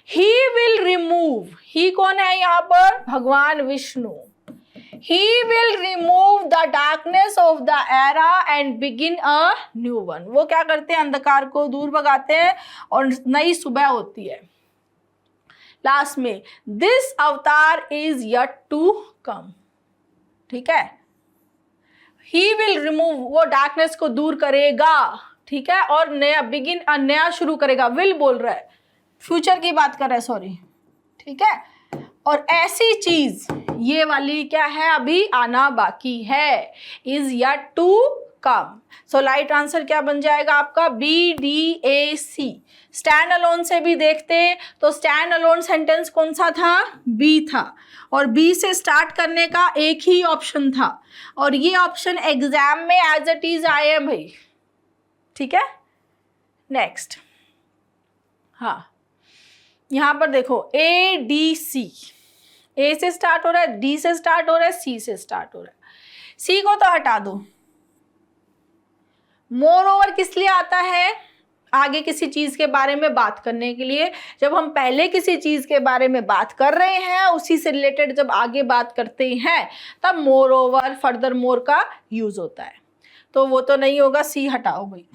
Speaker 1: ही विल रिमूव, ही कौन है यहाँ पर, भगवान विष्णु। ही will remove the darkness of the era and begin a new one. वो क्या करते हैं, अंधकार को दूर भगाते हैं और नई सुबह होती है। लास्ट में दिस अवतार इज यट टू कम। ठीक है, ही विल रिमूव, वो डार्कनेस को दूर करेगा। ठीक है, और नया बिगिन, नया शुरू करेगा। विल बोल रहा है, फ्यूचर की बात कर रहा है, सॉरी। ठीक है, और ऐसी चीज ये वाली क्या है, अभी आना बाकी है, is yet to come. So right answer क्या बन जाएगा आपका? BDAC। स्टैंड अलोन से भी देखते तो स्टैंड अलोन सेंटेंस कौन सा था? बी था, और बी से स्टार्ट करने का एक ही ऑप्शन था, और ये ऑप्शन एग्जाम में एज इट इज आए हैं भाई। ठीक है, नेक्स्ट। हाँ, यहां पर देखो ADC, ए से स्टार्ट हो रहा है, डी से स्टार्ट हो रहा है, सी से स्टार्ट हो रहा है। सी को तो हटा दो। मोर ओवर किस लिए आता है? आगे किसी चीज के बारे में बात करने के लिए। जब हम पहले किसी चीज के बारे में बात कर रहे हैं, उसी से रिलेटेड जब आगे बात करते हैं, तब मोर ओवर, फर्दर मोर का यूज होता है। तो वो तो नहीं होगा, सी हटाओ भाई।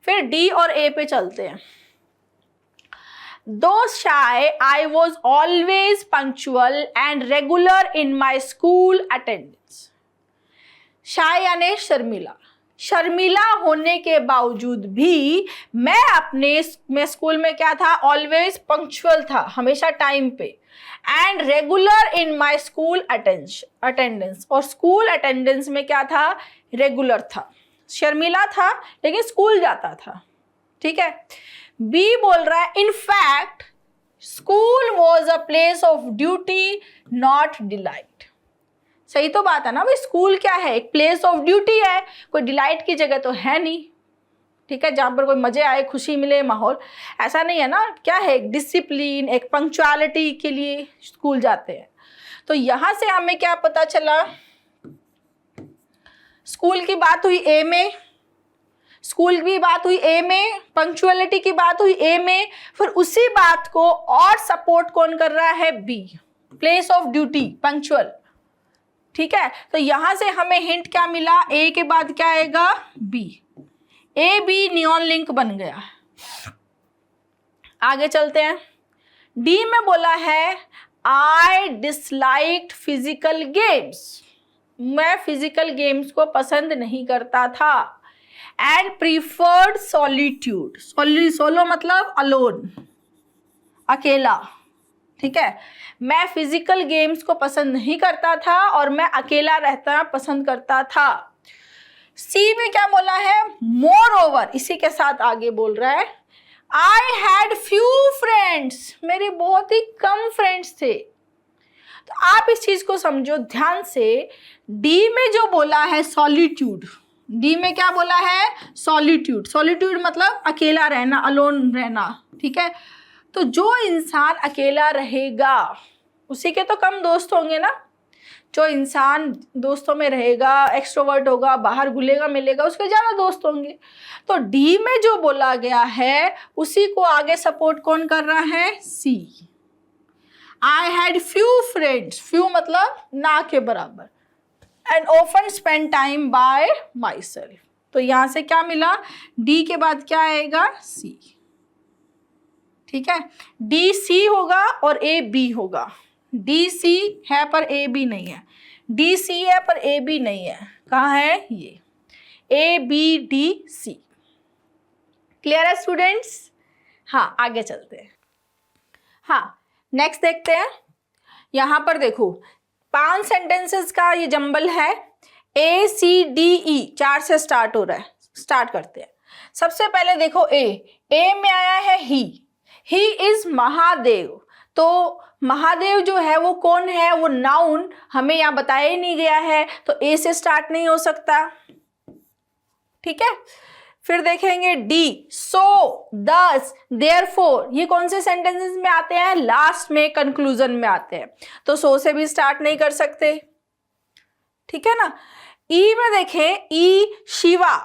Speaker 1: फिर डी और ए पे चलते हैं। Though shy, I was always punctual and regular in my school attendance. Shy यानी शर्मीला। शर्मीला होने के बावजूद भी मैं स्कूल में क्या था? ऑलवेज पंक्चुअल था, हमेशा टाइम पे। And regular in my school attendance, और स्कूल अटेंडेंस में क्या था? रेगुलर था। शर्मीला था लेकिन स्कूल जाता था। ठीक है। बी बोल रहा है in fact school was a place of duty not delight. सही तो बात है ना भाई, स्कूल क्या है? एक प्लेस ऑफ ड्यूटी है, कोई डिलाइट की जगह तो है नहीं। ठीक है, जहाँ पर कोई मजे आए, खुशी मिले, माहौल, ऐसा नहीं है ना। क्या है? एक डिसिप्लिन, एक पंक्चुअलिटी के लिए स्कूल जाते हैं। तो यहां से हमें क्या पता चला? स्कूल की बात हुई ए में, स्कूल की बात हुई ए में, पंक्चुअलिटी की बात हुई ए में, फिर उसी बात को और सपोर्ट कौन कर रहा है? B, place of duty, punctual. ठीक है, तो यहां से हमें हिंट क्या मिला? ए के बाद क्या आएगा? B. A B neon link बन गया। आगे चलते हैं। डी में बोला है आई डिसलाइक्ड फिजिकल गेम्स, मैं फिजिकल गेम्स को पसंद नहीं करता था। एंड प्रीफर्ड सॉलिट्यूड, सोलो मतलब अलोन, अकेला। ठीक है, मैं फिजिकल गेम्स को पसंद नहीं करता था और मैं अकेला रहना पसंद करता था। सी में क्या बोला है? मोर ओवर, इसी के साथ आगे बोल रहा है आई हैड फ्यू फ्रेंड्स, मेरे बहुत ही कम फ्रेंड्स थे। तो आप इस चीज को समझो ध्यान से। डी में जो बोला है सॉलिट्यूड, डी में क्या बोला है? सॉलिट्यूड। सॉलिट्यूड मतलब अकेला रहना, अलोन रहना। ठीक है, तो जो इंसान अकेला रहेगा उसी के तो कम दोस्त होंगे ना। जो इंसान दोस्तों में रहेगा, एक्सट्रोवर्ट होगा, बाहर घुलेगा मिलेगा, उसके ज़्यादा दोस्त होंगे। तो डी में जो बोला गया है उसी को आगे सपोर्ट कौन कर रहा है? C. I had few friends, few मतलब ना के बराबर। And often spend time by myself. तो यहां से क्या मिला? डी के बाद क्या आएगा? सी। ठीक है, डी सी होगा और ए बी होगा। डी सी है पर ए बी नहीं है, डी सी है पर ए बी नहीं है। कहाँ है? ये A B D C. Clear है स्टूडेंट्स? हाँ, आगे चलते हैं। हाँ, नेक्स्ट देखते हैं। यहां पर देखो 5 सेंटेंसेस का ये जंबल है। ए सी डी ई 4 से स्टार्ट हो रहा है। स्टार्ट करते हैं। सबसे पहले देखो ए में आया है ही इज महादेव। तो महादेव जो है वो कौन है? वो नाउन हमें यहाँ बताया ही नहीं गया है, तो ए से स्टार्ट नहीं हो सकता। ठीक है, फिर देखेंगे डी, सो, दस, देयरफॉर, ये कौन से सेंटेंसेस में आते हैं? लास्ट में, कंक्लूजन में आते हैं, तो सो से भी स्टार्ट नहीं कर सकते। ठीक है ना। ई में देखें, E Shiva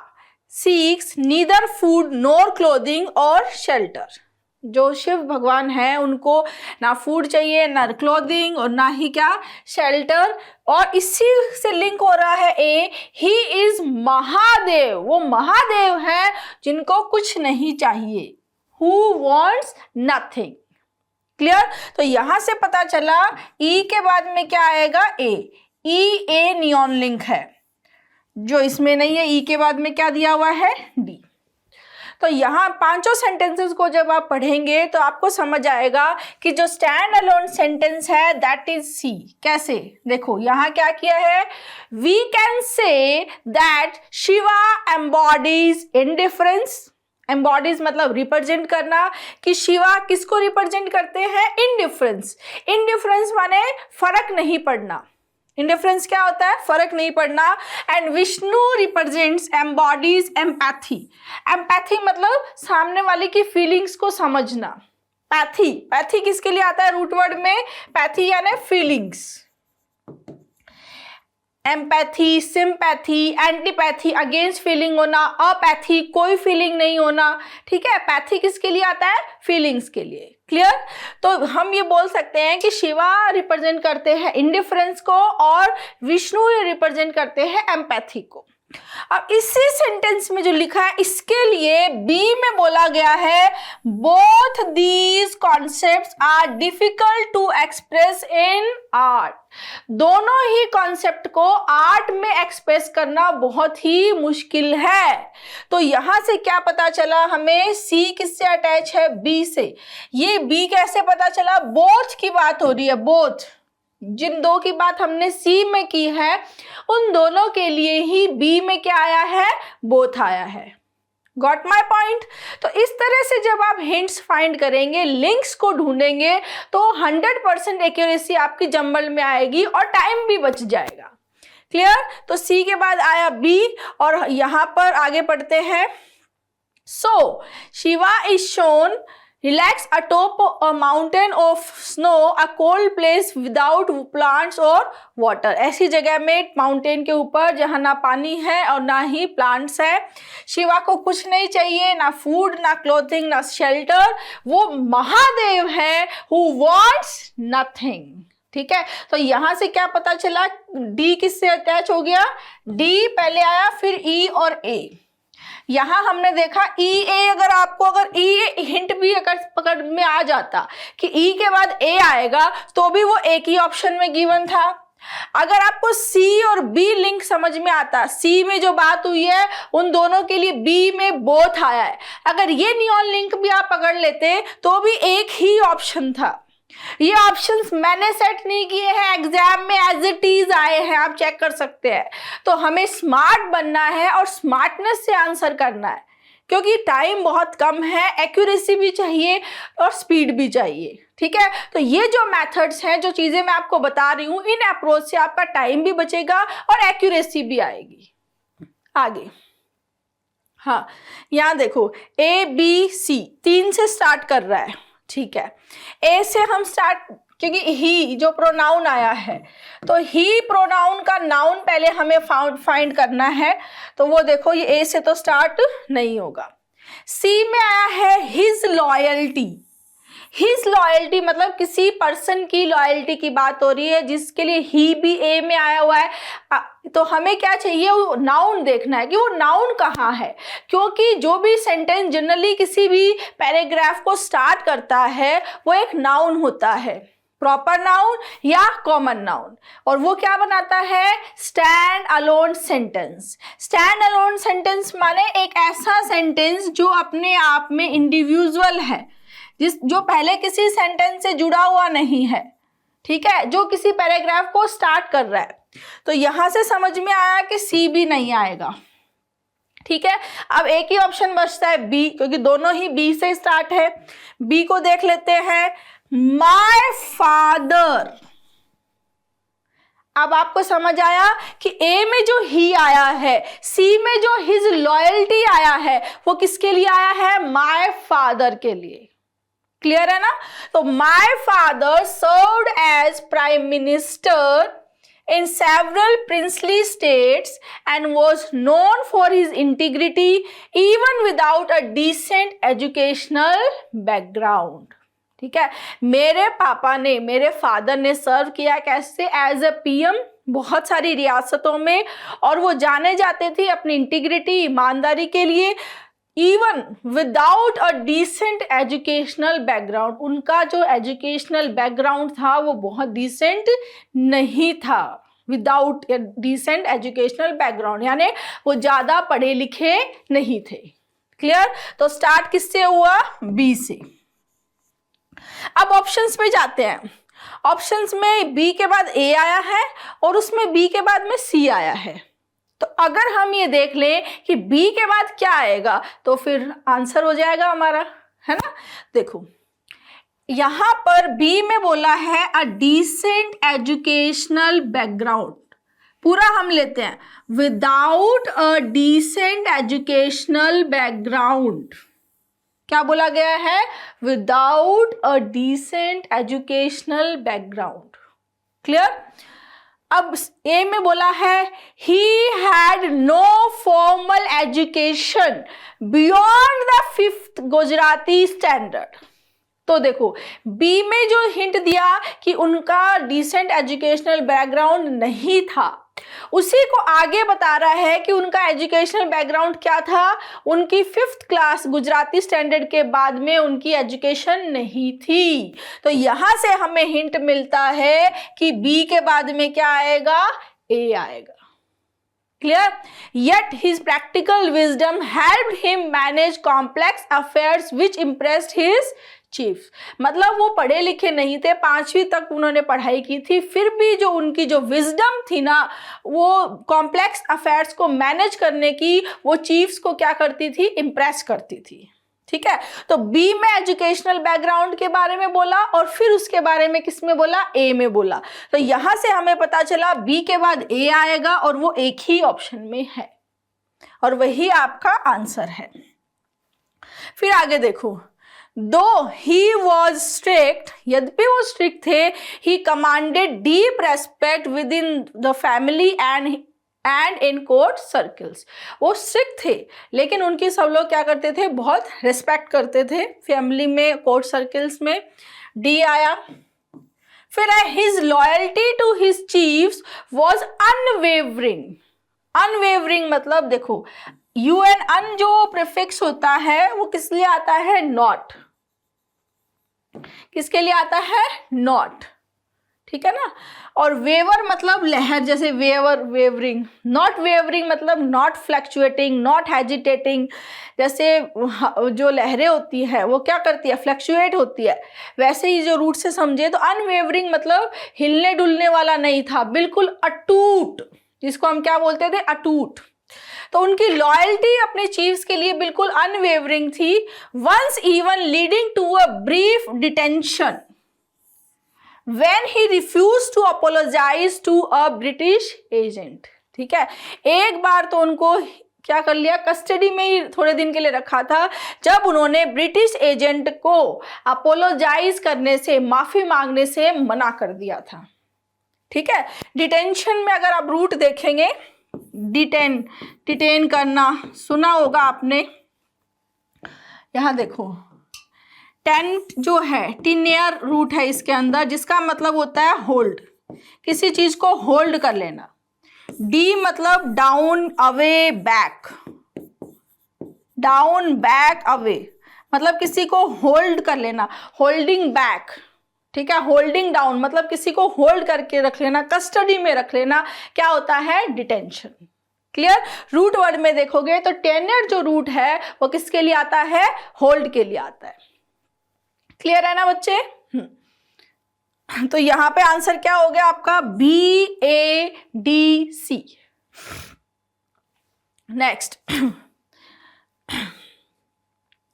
Speaker 1: seeks neither food nor clothing और शेल्टर। जो शिव भगवान है उनको ना फूड चाहिए, ना क्लोथिंग, और ना ही क्या? शेल्टर। और इसी से लिंक हो रहा है ए, ही इज महादेव, वो महादेव है जिनको कुछ नहीं चाहिए, हु वॉन्ट्स नथिंग। क्लियर? तो यहां से पता चला ई के बाद में क्या आएगा? ए। ई ए नियॉन लिंक है, जो इसमें नहीं है। ई के बाद में क्या दिया हुआ है? डी। तो तो यहाँ पांचों सेंटेंसेस को जब आप पढ़ेंगे तो आपको समझ आएगा कि जो स्टैंड अलोन सेंटेंस है दैट इज सी। कैसे, देखो यहाँ क्या किया है, we can say that Shiva embodies indifference. Embodies मतलब रिप्रेजेंट करना, कि शिवा किसको रिप्रेजेंट करते हैं, इंडिफरेंस। इंडिफरेंस माने फर्क नहीं पड़ना। इंडिफरेंस क्या होता है, फर्क नहीं पड़ना। And Vishnu represents embodies empathy. Empathy मतलब सामने वाले की फीलिंग्स को समझना। पैथी, पैथी किसके लिए आता है रूट वर्ड में, पैथी यानी feelings. Empathy, sympathy, antipathy against feeling होना, अपैथी कोई फीलिंग नहीं होना। ठीक है, पैथी किसके लिए आता है, फीलिंग्स के लिए। क्लियर। तो हम ये बोल सकते हैं कि शिवा रिप्रेजेंट करते हैं इंडिफरेंस को और विष्णु रिप्रेजेंट करते हैं एम्पैथी को। अब इसी सेंटेंस में जो लिखा है इसके लिए बी में बोला गया है both these concepts are difficult to express in art. दोनों ही कॉन्सेप्ट को आर्ट में एक्सप्रेस करना बहुत ही मुश्किल है। तो यहां से क्या पता चला हमें, सी किससे अटैच है, बी से। ये बी कैसे पता चला, बोथ की बात हो रही है, बोथ। जिन दो की बात हमने सी में की है उन दोनों के लिए ही बी में क्या आया है, बोथ आया है। Got my point. तो इस तरह से जब आप हिंट्स फाइंड करेंगे, लिंक्स को ढूंढेंगे, तो 100% एक्यूरेसी आपकी जंबल में आएगी और टाइम भी बच जाएगा। क्लियर। तो सी के बाद आया बी और यहां पर आगे पढ़ते हैं। So Shiva is shown relax atop a mountain of snow, a cold place without plants or water। ऐसी जगह में माउंटेन के ऊपर जहाँ ना पानी है और ना ही प्लांट्स है। शिवा को कुछ नहीं चाहिए, ना फूड, ना क्लोथिंग, ना शेल्टर। वो महादेव है who wants nothing। ठीक है, तो यहां से क्या पता चला, डी किससे अटैच हो गया, डी पहले आया फिर ई और ए। यहां हमने देखा ई ए, अगर ई हिंट भी अगर पकड़ में आ जाता कि ई के बाद ए आएगा तो भी वो एक ही ऑप्शन में गिवन था। अगर आपको सी और बी लिंक समझ में आता, सी में जो बात हुई है उन दोनों के लिए बी में बोथ आया है, अगर ये नियॉन लिंक भी आप पकड़ लेते तो भी एक ही ऑप्शन था। ये ऑप्शंस मैंने सेट नहीं किए हैं, एग्जाम में एज इट इज आए हैं, आप चेक कर सकते हैं। तो हमें स्मार्ट बनना है और स्मार्टनेस से आंसर करना है, क्योंकि टाइम बहुत कम है, एक्यूरेसी भी चाहिए और स्पीड भी चाहिए। ठीक है, तो ये जो मेथड्स हैं, जो चीजें मैं आपको बता रही हूं, इन अप्रोच से आपका टाइम भी बचेगा और एक्यूरेसी भी आएगी। आगे, हाँ यहाँ देखो ए बी सी 3 से स्टार्ट कर रहा है। ठीक है, ए से हम स्टार्ट, क्योंकि ही जो प्रोनाउन आया है तो ही प्रोनाउन का नाउन पहले हमें फाइंड करना है। तो वो देखो ये ए से तो स्टार्ट नहीं होगा। सी में आया है हिज लॉयल्टी। हिज लॉयल्टी मतलब किसी पर्सन की लॉयल्टी की बात हो रही है, जिसके लिए ही भी ए में आया हुआ है। तो हमें क्या चाहिए, वो नाउन देखना है कि वो नाउन कहाँ है, क्योंकि जो भी सेंटेंस जनरली किसी भी पैराग्राफ को स्टार्ट करता है वो एक नाउन होता है, प्रॉपर नाउन या कॉमन नाउन, और वो क्या बनाता है, stand alone sentence. Stand alone sentence माने एक ऐसा सेंटेंस जो अपने आप में इंडिविजुअल है, जो पहले किसी सेंटेंस से जुड़ा हुआ नहीं है। ठीक है, जो किसी पैराग्राफ को स्टार्ट कर रहा है। तो यहां से समझ में आया कि सी भी नहीं आएगा। ठीक है, अब एक ही ऑप्शन बचता है बी, क्योंकि दोनों ही बी से स्टार्ट है। बी को देख लेते हैं, माय फादर। अब आपको समझ आया कि ए में जो ही आया है, सी में जो हिज लॉयल्टी आया है, वो किसके लिए आया है, माय फादर के लिए। क्लियर है ना। तो my father served as prime minister in several princely states and was known for his integrity even without a decent educational background। ठीक है, मेरे पापा ने, मेरे फादर ने सर्व किया कैसे, एज ए पीएम बहुत सारी रियासतों में, और वो जाने जाते थे अपनी इंटीग्रिटी, ईमानदारी के लिए, even without a decent educational background. उनका जो एजुकेशनल बैकग्राउंड था वो बहुत डिसेंट नहीं था, विदाउट डिसेंट एजुकेशनल बैकग्राउंड, यानी वो ज़्यादा पढ़े लिखे नहीं थे। क्लियर? तो स्टार्ट किससे हुआ? बी से। अब ऑप्शंस पे जाते हैं। ऑप्शंस में बी के बाद ए आया है और उसमें बी के बाद में सी आया है। तो अगर हम ये देख लें कि बी के बाद क्या आएगा तो फिर आंसर हो जाएगा हमारा, है ना? देखो यहां पर बी में बोला है अ डिसेंट एजुकेशनल बैकग्राउंड, पूरा हम लेते हैं, without a decent educational background. क्या बोला गया है? Without a decent educational background. Clear? अब ए में बोला है he had no formal education beyond the 5th Gujarati standard. तो देखो बी में जो हिंट दिया कि उनका डिसेंट एजुकेशनल बैकग्राउंड नहीं था, उसी को आगे बता रहा है कि उनका एजुकेशनल बैकग्राउंड क्या था, उनकी 5th क्लास गुजराती स्टैंडर्ड के बाद में उनकी एजुकेशन नहीं थी। तो यहां से हमें हिंट मिलता है कि बी के बाद में क्या आएगा? ए आएगा। Clear? Yet his practical wisdom helped him manage complex affairs which impressed his chief। मतलब वो पढ़े लिखे नहीं थे, 5वीं तक उन्होंने पढ़ाई की थी, फिर भी जो उनकी जो विजडम थी ना, वो कॉम्प्लेक्स अफेयर्स को मैनेज करने की वो चीफ्स को क्या करती थी? इम्प्रेस करती थी। ठीक है? तो बी में एजुकेशनल बैकग्राउंड के बारे में बोला और फिर उसके बारे में किस में बोला? ए में बोला। तो यहां से हमें पता चला बी के बाद ए आएगा और वो एक ही ऑप्शन में है और वही आपका आंसर है। फिर आगे देखो, दो ही वॉज स्ट्रिक्ट, यद्यपि वो स्ट्रिक्ट थे, he commanded deep respect within the family and in court circles. वो स्ट्रिक्ट थे लेकिन उनकी सब लोग क्या करते थे? बहुत रिस्पेक्ट करते थे, फैमिली में, कोर्ट सर्कल्स में। डी आया। फिर है his loyalty to his chiefs was unwavering. Unwavering मतलब देखो यू एन अन जो प्रीफिक्स होता है वो किस लिए आता है? नॉट। किसके लिए आता है? नॉट। ठीक है ना? और वेवर मतलब लहर, जैसे वेवर, वेवरिंग। नॉट वेवरिंग मतलब नॉट फ्लक्चुएटिंग, नॉट हेजिटेटिंग। जैसे जो लहरें होती है वो क्या करती है? फ्लक्चुएट होती है। वैसे ही जो रूट से समझे तो अनवेवरिंग मतलब हिलने डुलने वाला नहीं था, बिल्कुल अटूट, जिसको हम क्या बोलते थे? अटूट। तो उनकी लॉयल्टी अपने चीफ्स के लिए बिल्कुल अनवेवरिंग थी। Once even leading to a brief detention when he refuse to apologize to a British agent. ठीक है? एक बार तो उनको क्या कर लिया? कस्टडी में ही थोड़े दिन के लिए रखा था, जब उन्होंने ब्रिटिश एजेंट को अपोलोजाइज करने से, माफी मांगने से मना कर दिया था। ठीक है? डिटेंशन में अगर आप रूट देखेंगे, डिटेन करना सुना होगा आपने। यहां देखो टेंट जो है, टिनेयर रूट है इसके अंदर, जिसका मतलब होता है होल्ड, किसी चीज को होल्ड कर लेना। डी मतलब down, away, back. Down, back, away मतलब किसी को होल्ड कर लेना, होल्डिंग बैक। ठीक है? होल्डिंग डाउन मतलब किसी को होल्ड करके रख लेना, कस्टडी में रख लेना, क्या होता है? डिटेंशन। क्लियर? रूट वर्ड में देखोगे तो टेन्योर जो रूट है वो किसके लिए आता है? होल्ड के लिए आता है। क्लियर है ना बच्चे? तो यहां पे आंसर क्या हो गया आपका? बी, ए, डी, सी। नेक्स्ट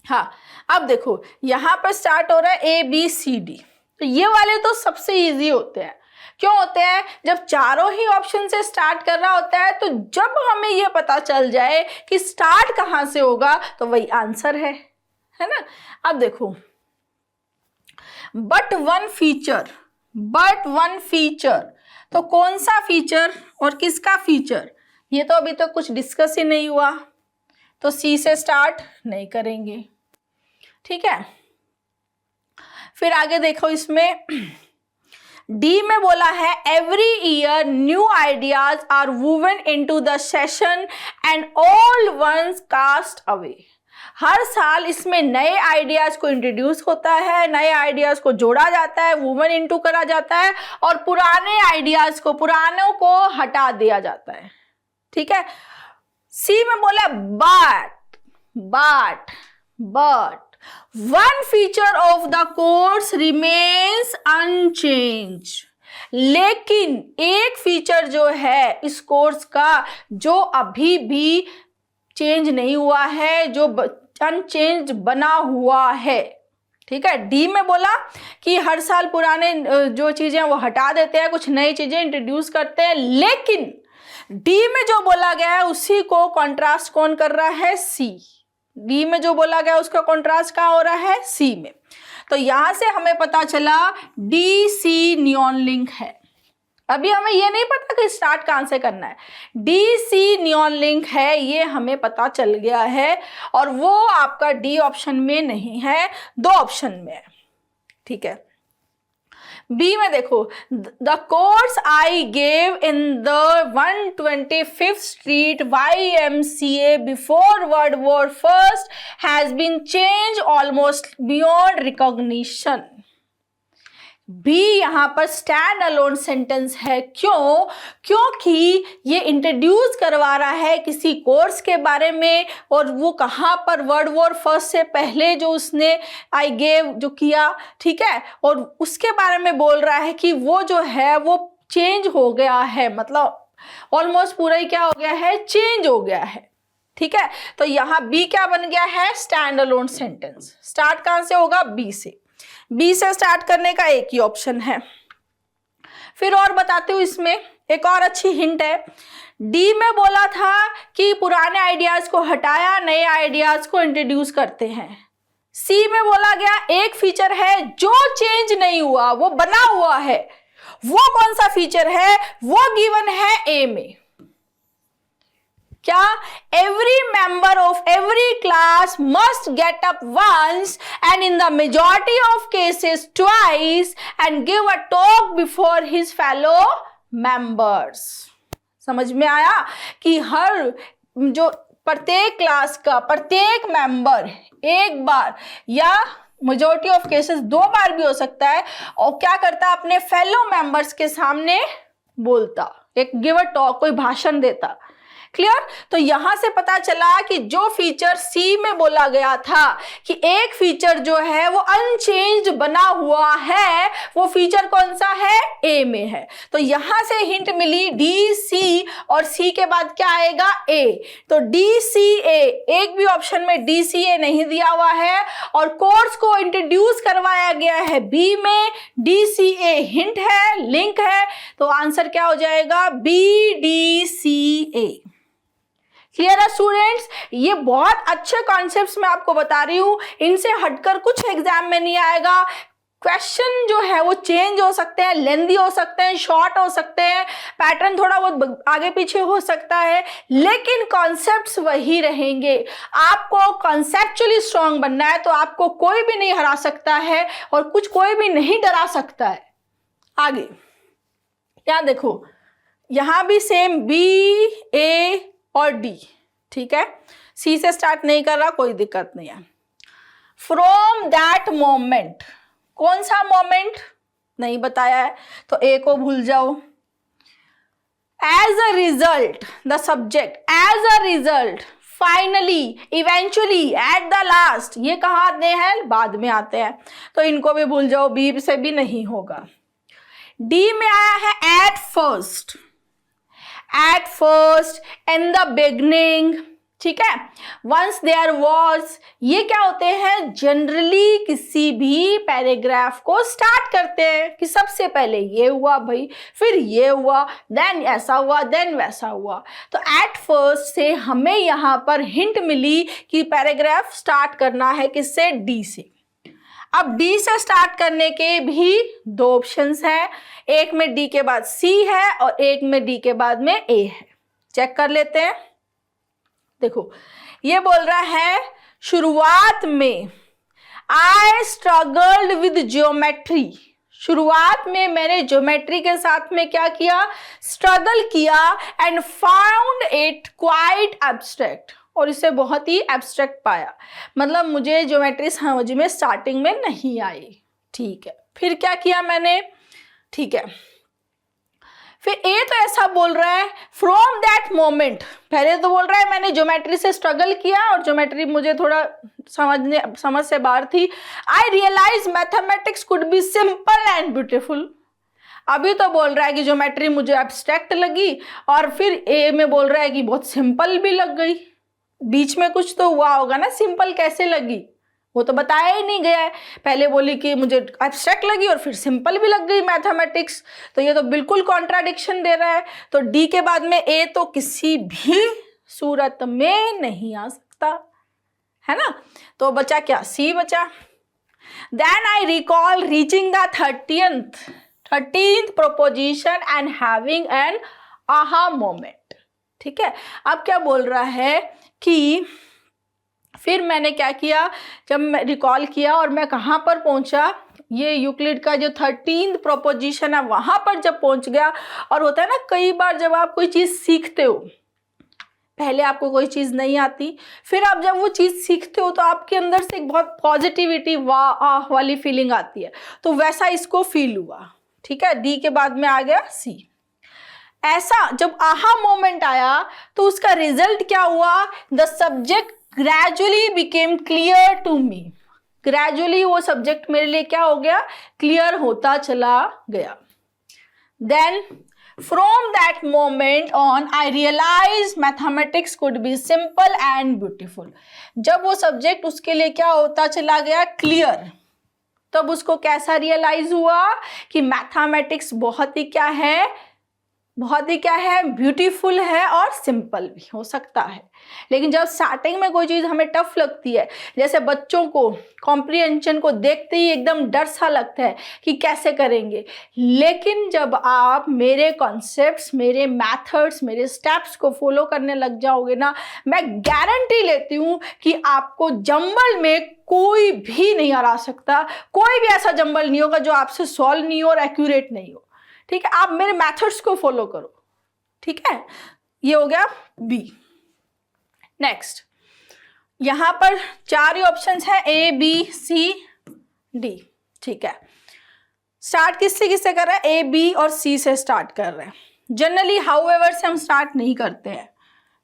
Speaker 1: हाँ, अब देखो यहां पर स्टार्ट हो रहा है ए, बी, सी, डी। तो ये वाले तो सबसे इजी होते हैं। क्यों होते हैं? जब चारों ही ऑप्शन से स्टार्ट कर रहा होता है तो जब हमें ये पता चल जाए कि स्टार्ट कहां से होगा तो वही आंसर है ना? अब देखो बट वन फीचर, तो कौन सा फीचर और किसका फीचर? ये तो अभी तक कुछ डिस्कस ही नहीं हुआ, तो सी से स्टार्ट नहीं करेंगे। ठीक है? फिर आगे देखो, इसमें डी में बोला है every year new ideas are woven into the session and old ones cast away. हर साल इसमें नए आइडियाज को इंट्रोड्यूस होता है, नए आइडियाज को जोड़ा जाता है, वूवन इनटू करा जाता है और पुराने आइडियाज को, पुरानों को हटा दिया जाता है। ठीक है? सी में बोला but one feature of the course remains unchanged. लेकिन एक फीचर जो है इस कोर्स का जो अभी भी चेंज नहीं हुआ है, जो अनचेंज बना हुआ है। ठीक है, डी में बोला कि हर साल पुराने जो चीजें वो हटा देते हैं, कुछ नई चीजें इंट्रोड्यूस करते हैं, लेकिन डी में जो बोला गया है उसी को कॉन्ट्रास्ट कौन कर रहा है? सी। डी में जो बोला गया उसका कॉन्ट्रास्ट कहाँ हो रहा है? सी में। तो यहां से हमें पता चला डी सी नियॉन लिंक है। अभी हमें ये नहीं पता कि स्टार्ट कहां से करना है। डी सी नियॉन लिंक है, ये हमें पता चल गया है, और वो आपका डी ऑप्शन में नहीं है, दो ऑप्शन में है। ठीक है, बी में देखो, the course I gave in the 125th street YMCA before world war first has been change almost beyond recognition. B यहाँ पर स्टैंड अलोन सेंटेंस है। क्यों? क्योंकि ये इंट्रोड्यूस करवा रहा है किसी कोर्स के बारे में, और वो कहाँ पर? वर्ल्ड वॉर फर्स्ट से पहले जो उसने आई गेव जो किया, ठीक है, और उसके बारे में बोल रहा है कि वो जो है वो चेंज हो गया है, मतलब ऑलमोस्ट पूरा ही क्या हो गया है? चेंज हो गया है। ठीक है, तो यहाँ बी क्या बन गया है? Stand alone sentence. स्टार्ट कहाँ से होगा? बी से। बी से स्टार्ट करने का एक ही ऑप्शन है। फिर और बताती हूँ, इसमें एक और अच्छी हिंट है। डी में बोला था कि पुराने आइडियाज को हटाया, नए आइडियाज को इंट्रोड्यूस करते हैं। सी में बोला गया एक फीचर है जो चेंज नहीं हुआ, वो बना हुआ है। वो कौन सा फीचर है? वो गिवन है ए में। क्या? Every member of every class must get up once and in the majority of cases twice and give a talk before his fellow members. समझ में आया कि हर जो प्रत्येक क्लास का प्रत्येक मेंबर एक बार या मेजॉरिटी ऑफ केसेस दो बार भी हो सकता है, और क्या करता? अपने फेलो मेंबर्स के सामने बोलता, एक गिव अ टॉक, कोई भाषण देता। क्लियर? तो यहां से पता चला कि जो फीचर सी में बोला गया था कि एक फीचर जो है वो अनचेंज बना हुआ है, वो फीचर कौन सा है? ए में है। तो यहां से हिंट मिली डी सी, और सी के बाद क्या आएगा? ए। तो डी सी ए, एक भी ऑप्शन में डी सी ए नहीं दिया हुआ है, और कोर्स को इंट्रोड्यूस करवाया गया है बी में। डी सी ए हिंट है, लिंक है, तो आंसर क्या हो जाएगा? बी डी सी ए। क्लियर है स्टूडेंट्स? ये बहुत अच्छे कॉन्सेप्ट्स मैं आपको बता रही हूं, इनसे हटकर कुछ एग्जाम में नहीं आएगा। क्वेश्चन जो है वो चेंज हो सकते हैं, लेंदी हो सकते हैं, शॉर्ट हो सकते हैं, पैटर्न थोड़ा बहुत आगे पीछे हो सकता है, लेकिन कॉन्सेप्ट्स वही रहेंगे। आपको कॉन्सेप्चुअली स्ट्रांग बनना है, तो आपको कोई भी नहीं हरा सकता है, और कुछ कोई भी नहीं डरा सकता है। आगे यहाँ देखो, यहाँ भी सेम बी ए और डी। ठीक है, सी से स्टार्ट नहीं कर रहा, कोई दिक्कत नहीं है। फ्रॉम दैट मोमेंट, कौन सा मोमेंट नहीं बताया है, तो ए को भूल जाओ। As a result, the subject as a result, finally, eventually, at the last, ये कहाँ आते हैं? बाद में आते हैं, तो इनको भी भूल जाओ, बी से भी नहीं होगा। डी में आया है at first, at first, in the beginning, ठीक है, once there was, ये क्या होते हैं? जनरली किसी भी पैराग्राफ को स्टार्ट करते हैं कि सबसे पहले ये हुआ भाई, फिर ये हुआ, देन ऐसा हुआ, देन वैसा हुआ। तो एट फर्स्ट से हमें यहाँ पर हिंट मिली कि पैराग्राफ स्टार्ट करना है किससे? डी से। अब डी से स्टार्ट करने के भी दो ऑप्शंस हैं, एक में डी के बाद सी है और एक में डी के बाद में ए है। चेक कर लेते हैं। देखो, ये बोल रहा है शुरुआत में आई स्ट्रगल्ड विद ज्योमेट्री, शुरुआत में मैंने ज्योमेट्री के साथ में क्या किया? स्ट्रगल किया, and found it quite abstract, और इसे बहुत ही एब्स्ट्रैक्ट पाया, मतलब मुझे ज्योमेट्री समझ में स्टार्टिंग में नहीं आई। ठीक है, फिर क्या किया मैंने? ठीक है, फिर ए तो ऐसा बोल रहा है फ्रॉम दैट मोमेंट, पहले तो बोल रहा है मैंने ज्योमेट्री से स्ट्रगल किया और ज्योमेट्री मुझे थोड़ा समझ से बाहर थी। I realise mathematics could be simple and beautiful. अभी तो बोल रहा है कि ज्योमेट्री मुझे एब्स्ट्रैक्ट लगी और फिर ए में बोल रहा है कि बहुत सिंपल भी लग गई। बीच में कुछ तो हुआ होगा ना, सिंपल कैसे लगी वो तो बताया ही नहीं गया है। पहले बोली कि मुझे एब्स्ट्रैक्ट लगी और फिर सिंपल भी लग गई मैथमेटिक्स, तो ये तो बिल्कुल कॉन्ट्राडिक्शन दे रहा है। तो डी के बाद में ए तो किसी भी सूरत में नहीं आ सकता, है ना। तो बचा क्या, सी बचा। Then I recall reaching the 13th proposition and having an aha moment. ठीक है, अब क्या बोल रहा है कि फिर मैंने क्या किया, जब मैं रिकॉल किया और मैं कहाँ पर पहुँचा, ये यूक्लिड का जो 13th प्रोपोजिशन है वहाँ पर जब पहुँच गया। और होता है ना कई बार जब आप कोई चीज़ सीखते हो, पहले आपको कोई चीज़ नहीं आती, फिर आप जब वो चीज़ सीखते हो तो आपके अंदर से एक बहुत पॉजिटिविटी वाह आह वाली फीलिंग आती है, तो वैसा इसको फील हुआ। ठीक है, डी के बाद में आ गया सी। ऐसा जब आहा मोमेंट आया तो उसका रिजल्ट क्या हुआ, the subject gradually became clear to me. Gradually वो सब्जेक्ट मेरे लिए क्या हो गया, क्लियर होता चला गया। Then from that moment on I realise mathematics could be simple and beautiful. जब वो सब्जेक्ट उसके लिए क्या होता चला गया, क्लियर, तब उसको कैसा रियलाइज हुआ कि मैथमेटिक्स बहुत ही क्या है, ब्यूटीफुल है और सिंपल भी हो सकता है। लेकिन जब स्टार्टिंग में कोई चीज़ हमें टफ लगती है, जैसे बच्चों को कॉम्प्रिहेंशन को देखते ही एकदम डर सा लगता है कि कैसे करेंगे, लेकिन जब आप मेरे कॉन्सेप्ट्स, मेरे मैथड्स, मेरे स्टेप्स को फॉलो करने लग जाओगे ना, मैं गारंटी लेती हूँ कि आपको जंबल में कोई भी नहीं हरा सकता। कोई भी ऐसा जंबल नहीं होगा जो आपसे सॉल्व नहीं हो और एक्यूरेट नहीं हो। ठीक है, आप मेरे मेथड्स को फॉलो करो। ठीक है, ये हो गया बी। नेक्स्ट, यहां पर 4 ही ऑप्शंस हैं, ए बी सी डी। ठीक है, स्टार्ट किससे कर रहे हैं, ए बी और सी से स्टार्ट कर रहे हैं। जनरली हाउएवर से हम स्टार्ट नहीं करते हैं।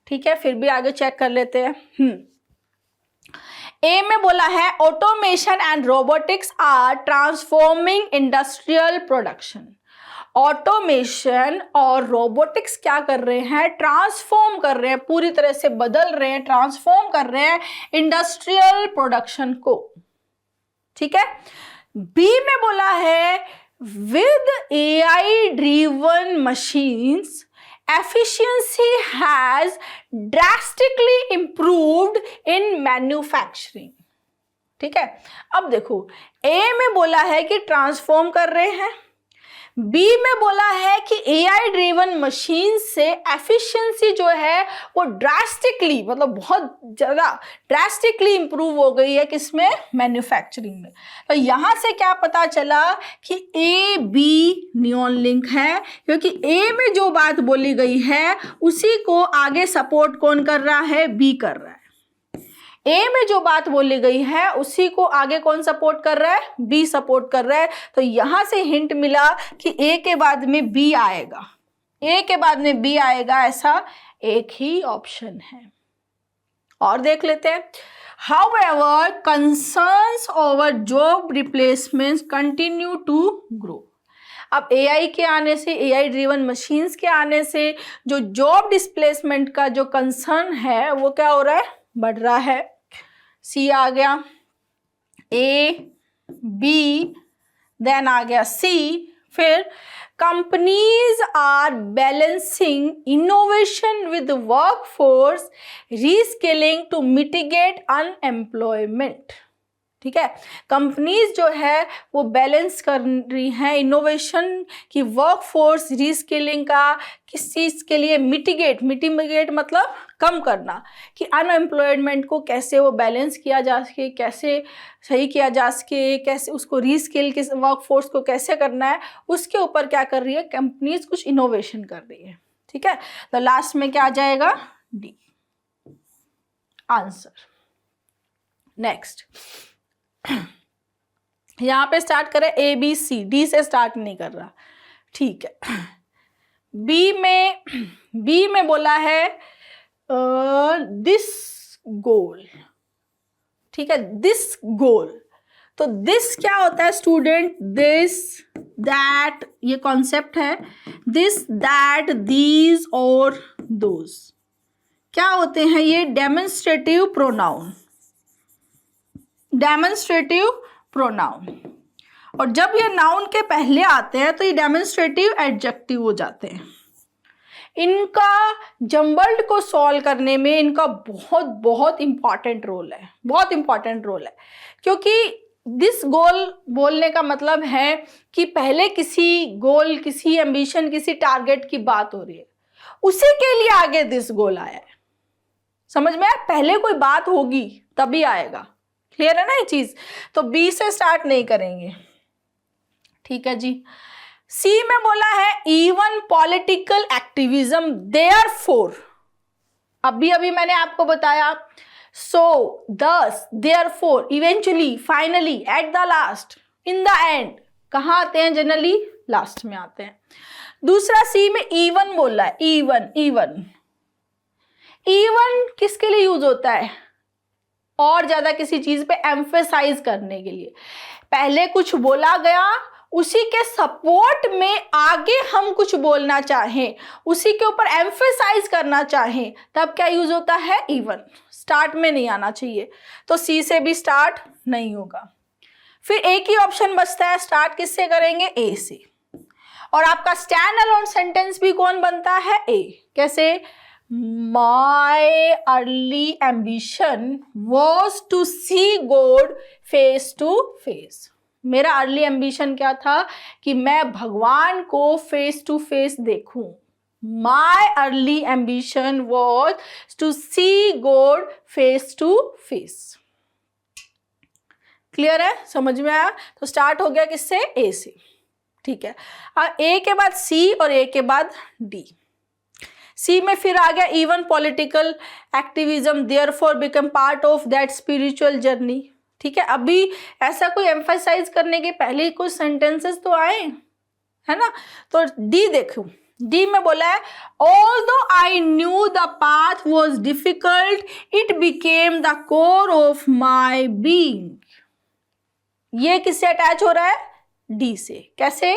Speaker 1: ठीक है, फिर भी आगे चेक कर लेते हैं। ए में बोला है automation and robotics are transforming industrial production. Automation और रोबोटिक्स क्या कर रहे हैं, ट्रांसफॉर्म कर रहे हैं, पूरी तरह से बदल रहे हैं, ट्रांसफॉर्म कर रहे हैं इंडस्ट्रियल प्रोडक्शन को। ठीक है, बी में बोला है with AI driven machines efficiency has drastically improved in manufacturing। ठीक है, अब देखो ए में बोला है कि ट्रांसफॉर्म कर रहे हैं, बी में बोला है कि एआई ड्रिवन मशीन से एफिशिएंसी जो है वो ड्रास्टिकली, मतलब बहुत ज़्यादा ड्रास्टिकली इंप्रूव हो गई है किसमें, मैन्युफैक्चरिंग में। तो यहाँ से क्या पता चला कि ए बी नियॉन लिंक है, क्योंकि ए में जो बात बोली गई है उसी को आगे सपोर्ट कौन कर रहा है, बी कर रहा है। ए में जो बात बोली गई है उसी को आगे कौन सपोर्ट कर रहा है, बी सपोर्ट कर रहा है। तो यहां से हिंट मिला कि ए के बाद में बी आएगा, ए के बाद में बी आएगा, ऐसा एक ही ऑप्शन है। और देख लेते हैं। However, concerns over job replacements continue to grow। अब एआई के आने से, एआई ड्रिवन मशीन्स के आने से जो जॉब डिस्प्लेसमेंट का जो कंसर्न है वो क्या हो रहा है, बढ़ रहा है। सी आ गया, ए बी देन आ गया सी। फिर companies are balancing innovation with workforce reskilling to mitigate unemployment. ठीक है, कंपनीज जो है वो बैलेंस कर रही हैं इनोवेशन की वर्कफोर्स रीस्किलिंग का, किस चीज़ के लिए, मिटिगेट मतलब कम करना, कि अनएम्प्लॉयमेंट को कैसे वो बैलेंस किया जा सके, कैसे सही किया जा सके, कैसे उसको रीस्किल किस वर्कफोर्स को कैसे करना है, उसके ऊपर क्या कर रही है कंपनीज, कुछ इनोवेशन कर रही है। ठीक है, तो लास्ट में क्या आ जाएगा, डी आंसर। नेक्स्ट, यहाँ पे स्टार्ट करें ए बी सी, डी से स्टार्ट नहीं कर रहा। ठीक है, बी में बोला है दिस गोल, ठीक है, दिस गोल। तो दिस क्या होता है स्टूडेंट? दिस, दैट, ये कॉन्सेप्ट है। दिस, दैट, दीज और दोज क्या होते हैं? ये डेमोन्स्ट्रेटिव प्रोनाउन, डेमोन्स्ट्रेटिव प्रोनाउन। और जब ये नाउन के पहले आते हैं तो ये डेमोन्स्ट्रेटिव एडजेक्टिव हो जाते हैं। इनका जम्बल्ड को सॉल्व करने में इनका बहुत बहुत इंपॉर्टेंट रोल है, बहुत इंपॉर्टेंट रोल है। क्योंकि दिस गोल बोलने का मतलब है कि पहले किसी गोल, किसी एम्बिशन, किसी टारगेट की बात हो रही है, उसी के लिए आगे दिस गोल आया है। समझ में आया? पहले कोई बात होगी तभी आएगा। क्लियर है ना ये चीज? तो बी से स्टार्ट नहीं करेंगे, ठीक है जी। सी में बोला है इवन पॉलिटिकल एक्टिविज्म, देयरफॉर, अभी अभी मैंने आपको बताया, सो, दस, therefore, eventually, finally, eight the last, in the end, कहाँ आते हैं? जनरली लास्ट में आते हैं। दूसरा सी में इवन बोला है, इवन, इवन, इवन किसके लिए यूज होता है? और ज्यादा किसी चीज पे एम्फेसाइज करने के लिए। पहले कुछ बोला गया, उसी के सपोर्ट में आगे हम कुछ बोलना चाहें, उसी के ऊपर एम्फेसाइज करना चाहें, तब क्या यूज होता है? इवन। स्टार्ट में नहीं आना चाहिए, तो सी से भी स्टार्ट नहीं होगा। फिर एक ही ऑप्शन बचता है, स्टार्ट किससे करेंगे? ए से। और आपका स्टैंड अलोन सेंटेंस भी कौन बनता है? ए। कैसे? My early ambition was to see God face to face. मेरा अर्ली एम्बिशन क्या था? कि मैं भगवान को फेस टू फेस देखूं। My early ambition was to see God face to face. Clear है? समझ में आया? तो स्टार्ट हो गया किससे? ए से, ठीक है। अब ए के बाद सी और ए के बाद डी। सी में फिर आ गया even political activism, therefore become part of that spiritual journey, ठीक है। अभी ऐसा कोई एम्फसाइज करने के पहले कुछ सेंटेंसेस तो आए, है ना। तो डी देखो, डी में बोला है although I knew the path was difficult it became the core of my being. ये किससे अटैच हो रहा है? डी से। कैसे?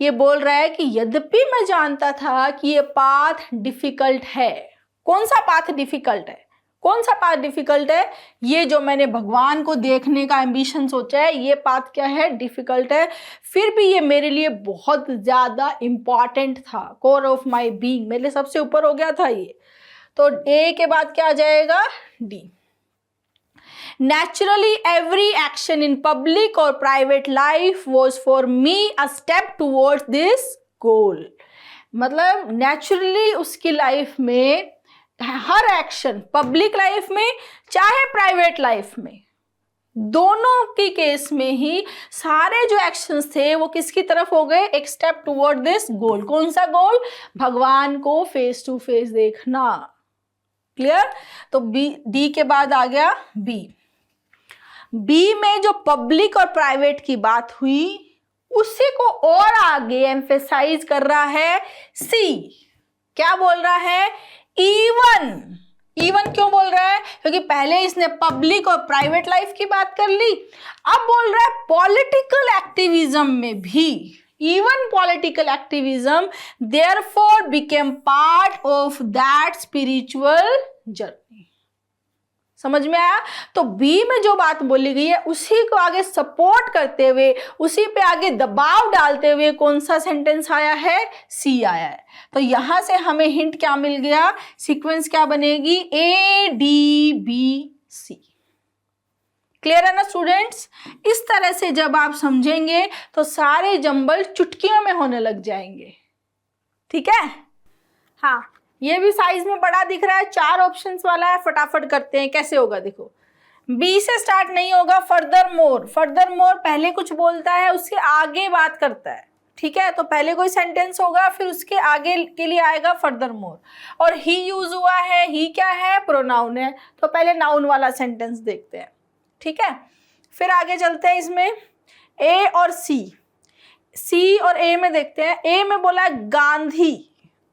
Speaker 1: ये बोल रहा है कि यद्यपि मैं जानता था कि ये पाथ डिफिकल्ट है। कौन सा पाथ डिफिकल्ट है? कौन सा पाथ डिफिकल्ट है? ये जो मैंने भगवान को देखने का एम्बिशन सोचा है, ये पाथ क्या है? डिफिकल्ट है। फिर भी ये मेरे लिए बहुत ज्यादा इंपॉर्टेंट था, कोर ऑफ माई बीइंग, मेरे लिए सबसे ऊपर हो गया था ये। तो ए के बाद क्या आ जाएगा? D. Naturally, every action in public or private life was for me a step towards this goal. मतलब नेचुरली उसकी लाइफ में हर एक्शन, पब्लिक लाइफ में चाहे प्राइवेट लाइफ में, दोनों की केस में ही सारे जो एक्शंस थे वो किसकी तरफ हो गए? एक स्टेप टुवर्ड दिस गोल। कौन सा गोल? भगवान को फेस टू फेस देखना। क्लियर? तो बी, डी के बाद आ गया बी। बी में जो पब्लिक और प्राइवेट की बात हुई, उसी को और आगे एम्फेसाइज कर रहा है सी। क्या बोल रहा है? इवन। इवन क्यों बोल रहा है? क्योंकि पहले इसने पब्लिक और प्राइवेट लाइफ की बात कर ली, अब बोल रहा है पॉलिटिकल एक्टिविज्म में भी, even political activism therefore became part of that spiritual journey. समझ में आया? तो बी में जो बात बोली गई है उसी को आगे सपोर्ट करते हुए, उसी पे आगे दबाव डालते हुए कौन सा सेंटेंस आया है? सी आया है। तो यहां से हमें हिंट क्या मिल गया? सीक्वेंस क्या बनेगी? A D B C. Clear है ना स्टूडेंट्स? इस तरह से जब आप समझेंगे तो सारे जंबल चुटकियों में होने लग जाएंगे, ठीक है। हाँ, ये भी साइज में बड़ा दिख रहा है, 4 ऑप्शंस वाला है। फटाफट करते हैं, कैसे होगा देखो। बी से स्टार्ट नहीं होगा, फर्दर मोर। फर्दर मोर पहले कुछ बोलता है, उसके आगे बात करता है, ठीक है। तो पहले कोई सेंटेंस होगा, फिर उसके आगे के लिए आएगा फर्दर मोर। और ही यूज हुआ है, ही क्या है? प्रोनाउन है। तो पहले नाउन वाला सेंटेंस देखते हैं, ठीक है। फिर आगे चलते हैं इसमें ए और सी। सी और ए में देखते हैं। ए में बोला है गांधी,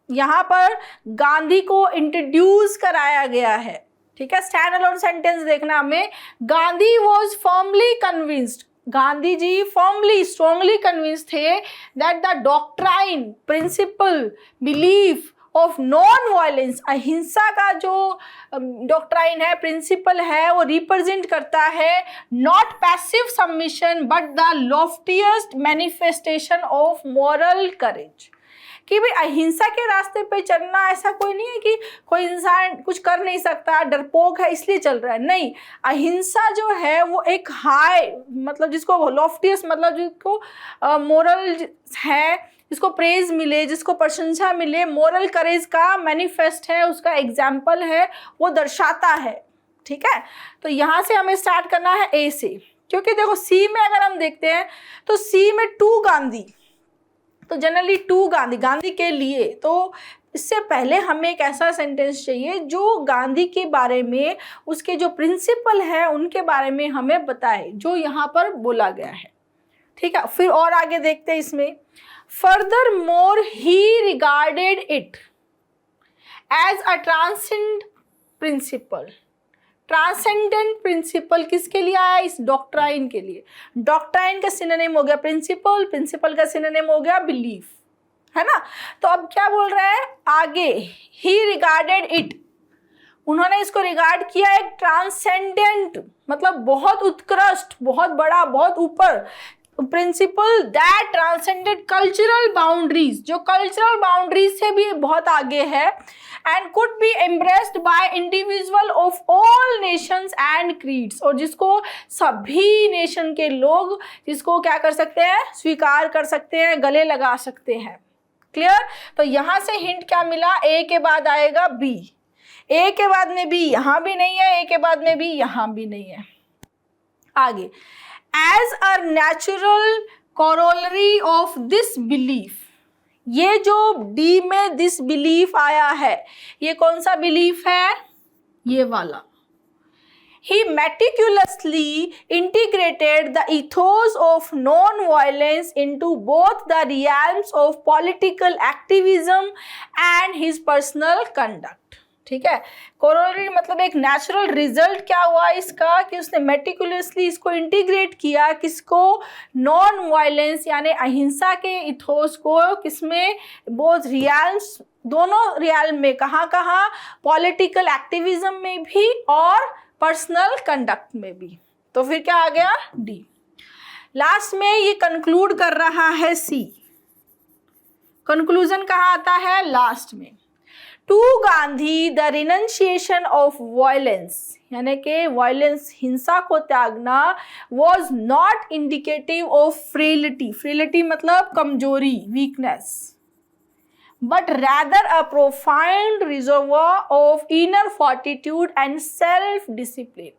Speaker 1: यहाँ पर गांधी को इंट्रोड्यूस कराया गया है, ठीक है। स्टैंड अलोन सेंटेंस देखना हमें, Gandhi was firmly convinced, Gandhi ji firmly strongly convince थे that the doctrine, principle, belief of non violence, ahimsa का जो डॉक्ट्राइन है, प्रिंसिपल है, वो रिप्रेजेंट करता है not passive submission but the loftiest manifestation of moral courage, कि भाई अहिंसा के रास्ते पे चलना ऐसा कोई नहीं है कि कोई इंसान कुछ कर नहीं सकता, डरपोक है इसलिए चल रहा है, नहीं। अहिंसा जो है वो एक हाई, मतलब जिसको लॉफ्टियस, मतलब जिसको मोरल है, जिसको प्रेज मिले, जिसको प्रशंसा मिले, मोरल करेज का मैनिफेस्ट है, उसका एग्जाम्पल है, वो दर्शाता है, ठीक है। तो यहाँ से हमें स्टार्ट करना है ए से, क्योंकि देखो सी में अगर हम देखते हैं तो सी में टू गांधी, तो जनरली टू गांधी, गांधी के लिए, तो इससे पहले हमें एक ऐसा सेंटेंस चाहिए जो गांधी के बारे में, उसके जो प्रिंसिपल है उनके बारे में हमें बताए, जो यहाँ पर बोला गया है, ठीक है। फिर और आगे देखते हैं इसमें, furthermore he regarded it as a transcendent principle, transcendent principle किसके लिए आया, इस डॉक्ट्राइन के लिए। डॉक्ट्राइन का सिनोनिम हो गया प्रिंसिपल, प्रिंसिपल का सिनोनिम हो गया बिलीफ, है ना। तो अब क्या बोल रहा है आगे, ही रिगार्डेड इट, उन्होंने इसको रिगार्ड किया एक ट्रांसेंडेंट, मतलब बहुत उत्कृष्ट, बहुत बड़ा, बहुत ऊपर, principal that transcended cultural boundaries, जो कल्चरल बाउंड्रीज से भी बहुत आगे है, and could be embraced by individual of all Nations and creeds, और जिसको सभी नेशन के लोग जिसको क्या कर सकते हैं, स्वीकार कर सकते हैं, गले लगा सकते हैं। क्लियर। तो यहाँ से हिंट क्या मिला, ए के बाद आएगा बी, ए के बाद में बी यहाँ भी नहीं है, ए के बाद में बी यहाँ भी नहीं है। आगे, as a natural corollary of this belief, ये जो डी में दिस बिलीफ आया है, ये कौन सा बिलीफ है, ये वाला। He meticulously integrated the ethos of non-violence into both the realms of political activism and his personal conduct. ठीक है, कोरोलरी मतलब एक नेचुरल रिजल्ट क्या हुआ इसका, कि उसने मेटिकुलसली इसको इंटीग्रेट किया, किसको, नॉन वायलेंस यानी अहिंसा के इथोस को, किसमें, बोथ रियल्स, दोनों रियल में, कहाँ कहाँ, पॉलिटिकल एक्टिविज्म में भी और पर्सनल कंडक्ट में भी। तो फिर क्या आ गया, डी। लास्ट में ये कंक्लूड कर रहा है सी, कंक्लूजन कहाँ आता है, लास्ट में। To Gandhi the renunciation of violence, यानी कि वायलेंस, हिंसा को त्यागना, was not indicative of frailty, frailty मतलब कमजोरी, weakness, but rather a profound reservoir of inner fortitude and self-discipline.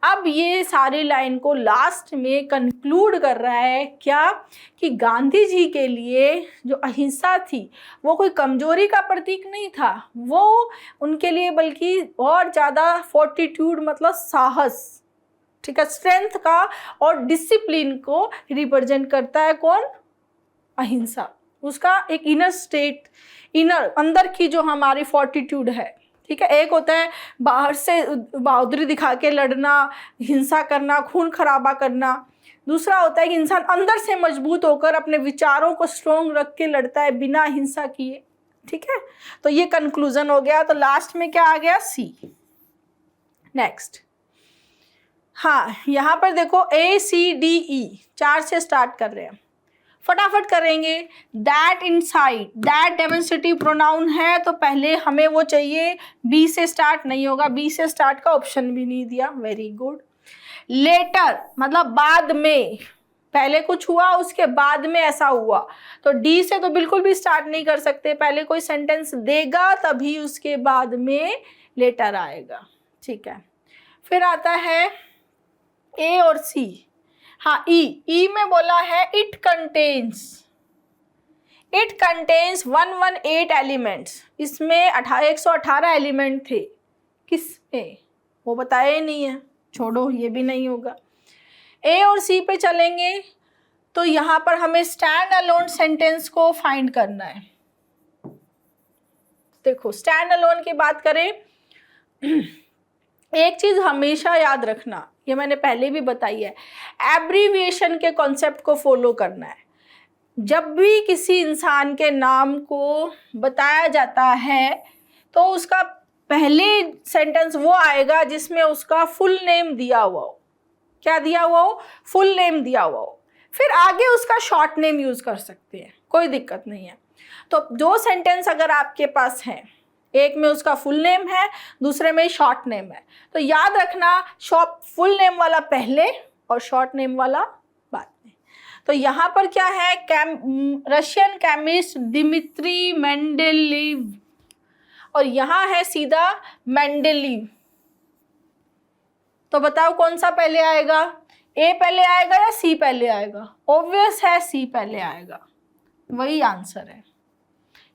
Speaker 1: अब ये सारी लाइन को लास्ट में कंक्लूड कर रहा है क्या, कि गांधी जी के लिए जो अहिंसा थी वो कोई कमजोरी का प्रतीक नहीं था, वो उनके लिए बल्कि और ज़्यादा फोर्टिट्यूड मतलब साहस, ठीक है, स्ट्रेंथ का और डिसिप्लिन को रिप्रेजेंट करता है। कौन, अहिंसा, उसका एक इनर स्टेट, इनर अंदर की जो हमारी फोर्टिट्यूड है, ठीक है। एक होता है बाहर से बहादुरी दिखा के लड़ना, हिंसा करना, खून खराबा करना, दूसरा होता है कि इंसान अंदर से मजबूत होकर अपने विचारों को स्ट्रॉन्ग रख के लड़ता है बिना हिंसा किए, ठीक है। तो ये कंक्लूजन हो गया। तो लास्ट में क्या आ गया, सी। नेक्स्ट, हाँ यहाँ पर देखो A C D E 4 से स्टार्ट कर रहे हैं, फटाफट करेंगे। That inside, that demonstrative pronoun है, तो पहले हमें वो चाहिए, बी से स्टार्ट नहीं होगा, बी से स्टार्ट का ऑप्शन भी नहीं दिया, वेरी गुड। लेटर मतलब बाद में, पहले कुछ हुआ उसके बाद में ऐसा हुआ, तो डी से तो बिल्कुल भी स्टार्ट नहीं कर सकते, पहले कोई सेंटेंस देगा तभी उसके बाद में लेटर आएगा, ठीक है। फिर आता है ए और सी, हाँ ई में बोला है इट कंटेन्स 118 एलिमेंट्स, इसमें 118 एलिमेंट थे, किसमें वो बताया ही नहीं है, छोड़ो ये भी नहीं होगा। ए और सी पे चलेंगे, तो यहाँ पर हमें स्टैंड अलोन सेंटेंस को फाइंड करना है। देखो स्टैंड अलोन की बात करें, एक चीज हमेशा याद रखना, ये मैंने पहले भी बताई है, एब्रीविएशन के कॉन्सेप्ट को फॉलो करना है। जब भी किसी इंसान के नाम को बताया जाता है तो उसका पहले सेंटेंस वो आएगा जिसमें उसका फुल नेम दिया हुआ हो। क्या दिया हुआ हो? फुल नेम दिया हुआ हो। फिर आगे उसका शॉर्ट नेम यूज कर सकते हैं, कोई दिक्कत नहीं है। तो दो सेंटेंस अगर आपके पास हैं, एक में उसका फुल नेम है, दूसरे में शॉर्ट नेम है, तो याद रखना फुल नेम वाला पहले और शॉर्ट नेम वाला बाद में। तो यहाँ पर क्या है, रशियन केमिस्ट दिमित्री मेंडेलीव, और यहाँ है सीधा मेंडेलीव। तो बताओ कौन सा पहले आएगा, ए पहले आएगा या सी पहले आएगा? ऑब्वियस है सी पहले आएगा, वही आंसर है।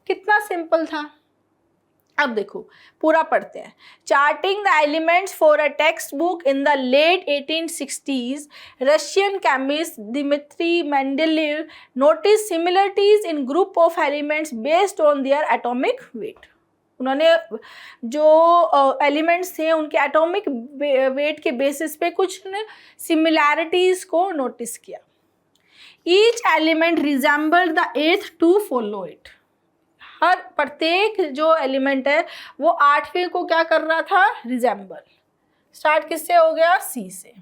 Speaker 1: कितना सिंपल था। अब देखो पूरा पढ़ते हैं। Charting the elements for a textbook in the late 1860s, Russian chemist Dmitri Mendeleev notice similarities in group of elements based on their atomic weight. उन्होंने जो एलिमेंट्स थे उनके एटॉमिक वेट के बेसिस पे कुछ सिमिलैरिटीज को नोटिस किया। Each element resemble the eighth to follow it. हर प्रत्येक जो एलिमेंट है वो आठवें को क्या कर रहा था? रिजेंबल। स्टार्ट किससे हो गया? सी से।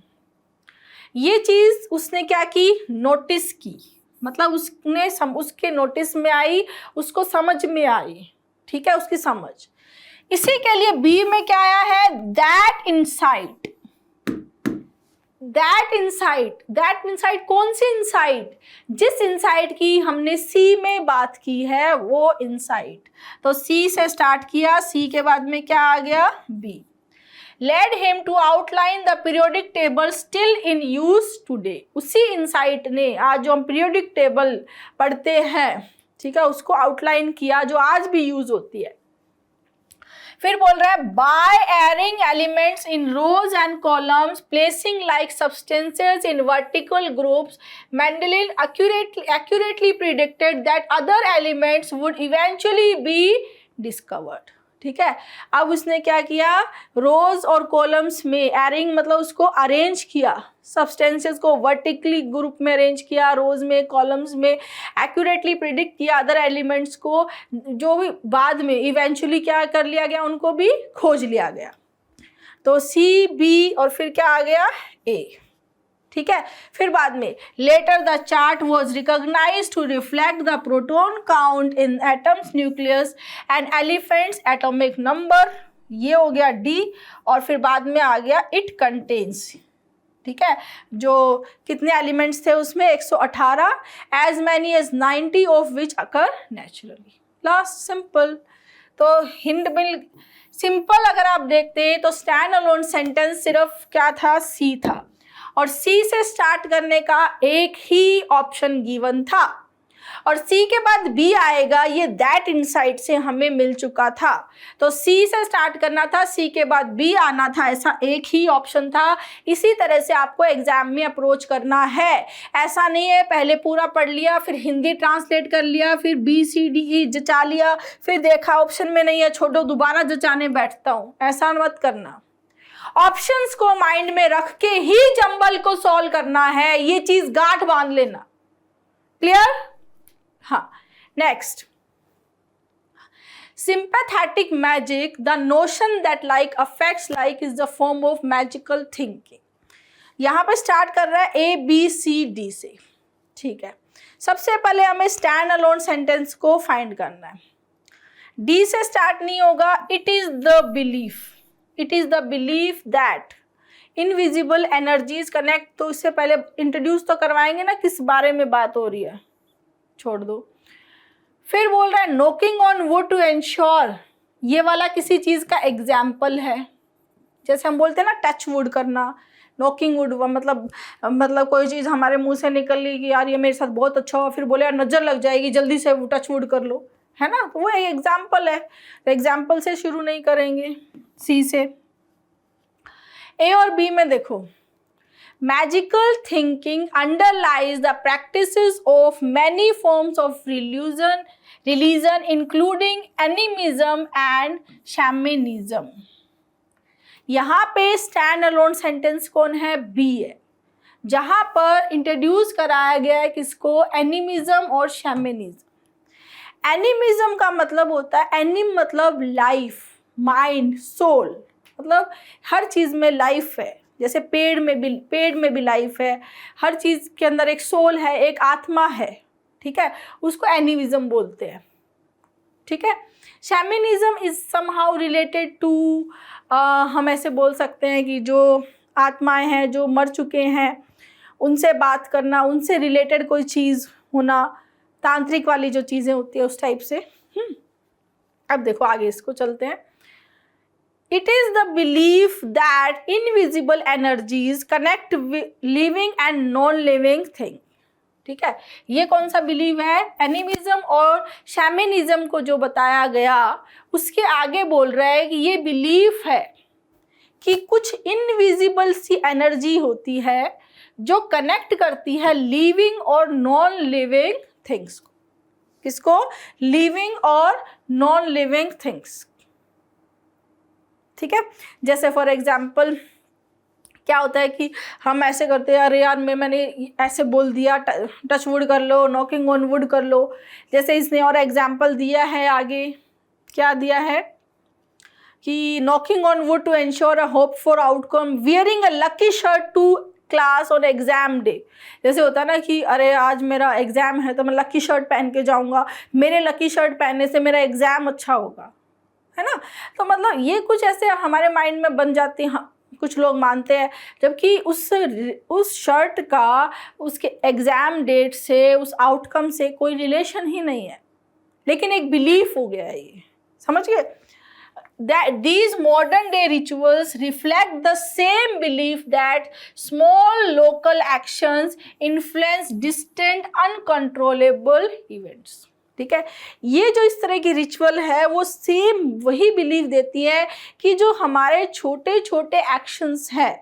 Speaker 1: ये चीज उसने क्या की? नोटिस की, मतलब उसके नोटिस में आई, उसको समझ में आई, ठीक है, उसकी समझ। इसी के लिए बी में क्या आया है? That insight. दैट इंसाइट कौन सी इंसाइट? जिस इंसाइट की हमने सी में बात की है वो इंसाइट। तो सी से स्टार्ट किया, सी के बाद में क्या आ गया? B. Led him to outline the periodic table still in use today. उसी इंसाइट ने आज जो हम पीरियोडिक टेबल पढ़ते हैं, ठीक है, उसको आउटलाइन किया जो आज भी यूज होती है। फिर बोल रहा है by erring elements in rows and columns placing like substances in vertical groups, Mendeleev accurately predicted that other elements would eventually be discovered। ठीक है, अब उसने क्या किया? रोज और कॉलम्स में एरिंग मतलब उसको अरेंज किया, सब्सटेंसेस को वर्टिकली ग्रुप में अरेंज किया, रोज में, कॉलम्स में, एक्यूरेटली प्रिडिक्ट किया अदर एलिमेंट्स को, जो भी बाद में इवेंचुअली क्या कर लिया गया, उनको भी खोज लिया गया। तो सी, बी और फिर क्या आ गया? ए। ठीक है, फिर बाद में later the chart was recognized to reflect the proton count in atoms nucleus and elements atomic number, ये हो गया डी। और फिर बाद में आ गया इट कंटेन्स, ठीक है, जो कितने एलिमेंट्स थे उसमें? 118, as many as 90 of which occur naturally. Last simple. तो हिंट मिल सिंपल अगर आप देखते हैं तो स्टैंड अलोन सेंटेंस सिर्फ क्या था? सी था, और सी से स्टार्ट करने का एक ही ऑप्शन गिवन था, और सी के बाद बी आएगा, ये दैट इनसाइट से हमें मिल चुका था। तो सी से स्टार्ट करना था, सी के बाद बी आना था, ऐसा एक ही ऑप्शन था। इसी तरह से आपको एग्जाम में अप्रोच करना है। ऐसा नहीं है पहले पूरा पढ़ लिया, फिर हिंदी ट्रांसलेट कर लिया, फिर बी सी डी ई जचा लिया, फिर देखा ऑप्शन में नहीं है, छोड़ो दोबारा जचाने बैठता हूँ, ऐसा मत करना। ऑप्शंस को माइंड में रख के ही जंबल को सॉल्व करना है, ये चीज गांठ बांध लेना। क्लियर? हाँ, next, sympathetic magic, the notion that like affects like is the form of magical thinking। यहाँ पे स्टार्ट कर रहा है ए बी सी डी से, ठीक है। सबसे पहले हमें स्टैंड अलोन सेंटेंस को फाइंड करना है। डी से स्टार्ट नहीं होगा। It is the belief that invisible energies connect. तो इससे पहले इंट्रोड्यूस तो करवाएंगे ना, किस बारे में बात हो रही है, छोड़ दो। फिर बोल रहा है knocking on wood to ensure, ये वाला किसी चीज का एग्जाम्पल है। जैसे हम बोलते हैं ना टच वुड करना, नॉकिंग वुड मतलब कोई चीज हमारे मुंह से निकल ली कि यार ये मेरे साथ बहुत अच्छा हुआ, फिर बोले यार नजर लग जाएगी, जल्दी से टच वुड कर लो, है ना। तो वो एक एग्जाम्पल है, तो एग्जाम्पल से शुरू नहीं करेंगे, सी से। ए और बी में देखो, Magical thinking underlies the practices of many forms of religion including animism and shamanism. यहाँ पे स्टैंड अलोन सेंटेंस कौन है? बी है, जहाँ पर इंट्रोड्यूस कराया गया है किसको? एनिमिज्म और शैमनिज्म। एनिमिज्म का मतलब होता है, एनिम मतलब लाइफ, माइंड, सोल, मतलब हर चीज़ में लाइफ है। जैसे पेड़ में भी लाइफ है, हर चीज़ के अंदर एक सोल है, एक आत्मा है, ठीक है, उसको एनिमिज्म बोलते हैं, ठीक है। शैमनिज्म इज समहाउ रिलेटेड टू, हम ऐसे बोल सकते हैं कि जो आत्माएं हैं जो मर चुके हैं उनसे बात करना, उनसे रिलेटेड कोई चीज़ होना, तांत्रिक वाली जो चीज़ें होती है उस टाइप से। अब देखो आगे इसको चलते हैं। It is the belief that invisible energies connect living and non-living thing। ठीक है, ये कौन सा बिलीव है? एनिमिज्म और शैमनिज्म को जो बताया गया उसके आगे बोल रहा है कि ये बिलीफ है कि कुछ इनविजिबल सी एनर्जी होती है जो कनेक्ट करती है लिविंग और नॉन लिविंग थिंग्स को। किसको? लिविंग और नॉन लिविंग थिंग्स, ठीक है। जैसे फॉर एग्जाम्पल क्या होता है कि हम ऐसे करते हैं, अरे यार मैंने ऐसे बोल दिया, टच वुड कर लो, नॉकिंग ऑन वुड कर लो। जैसे इसने और एग्जाम्पल दिया है, आगे क्या दिया है कि knocking on wood to ensure a hope for outcome, wearing a lucky shirt to class on exam day. जैसे होता है ना कि अरे आज मेरा एग्जाम है तो मैं लकी शर्ट पहन के जाऊंगा, मेरे लकी शर्ट पहनने से मेरा एग्जाम अच्छा होगा, है ना। तो मतलब ये कुछ ऐसे हमारे माइंड में बन जाती हैं, कुछ लोग मानते हैं, जबकि उस शर्ट का उसके एग्ज़ाम डेट से, उस आउटकम से कोई रिलेशन ही नहीं है, लेकिन एक बिलीफ हो गया है ये, समझ गए। That these modern day rituals reflect the same belief that small local actions influence distant uncontrollable events। ठीक है, ये जो इस तरह की रिचुअल है वो सेम वही बिलीव देती है कि जो हमारे छोटे छोटे एक्शंस हैं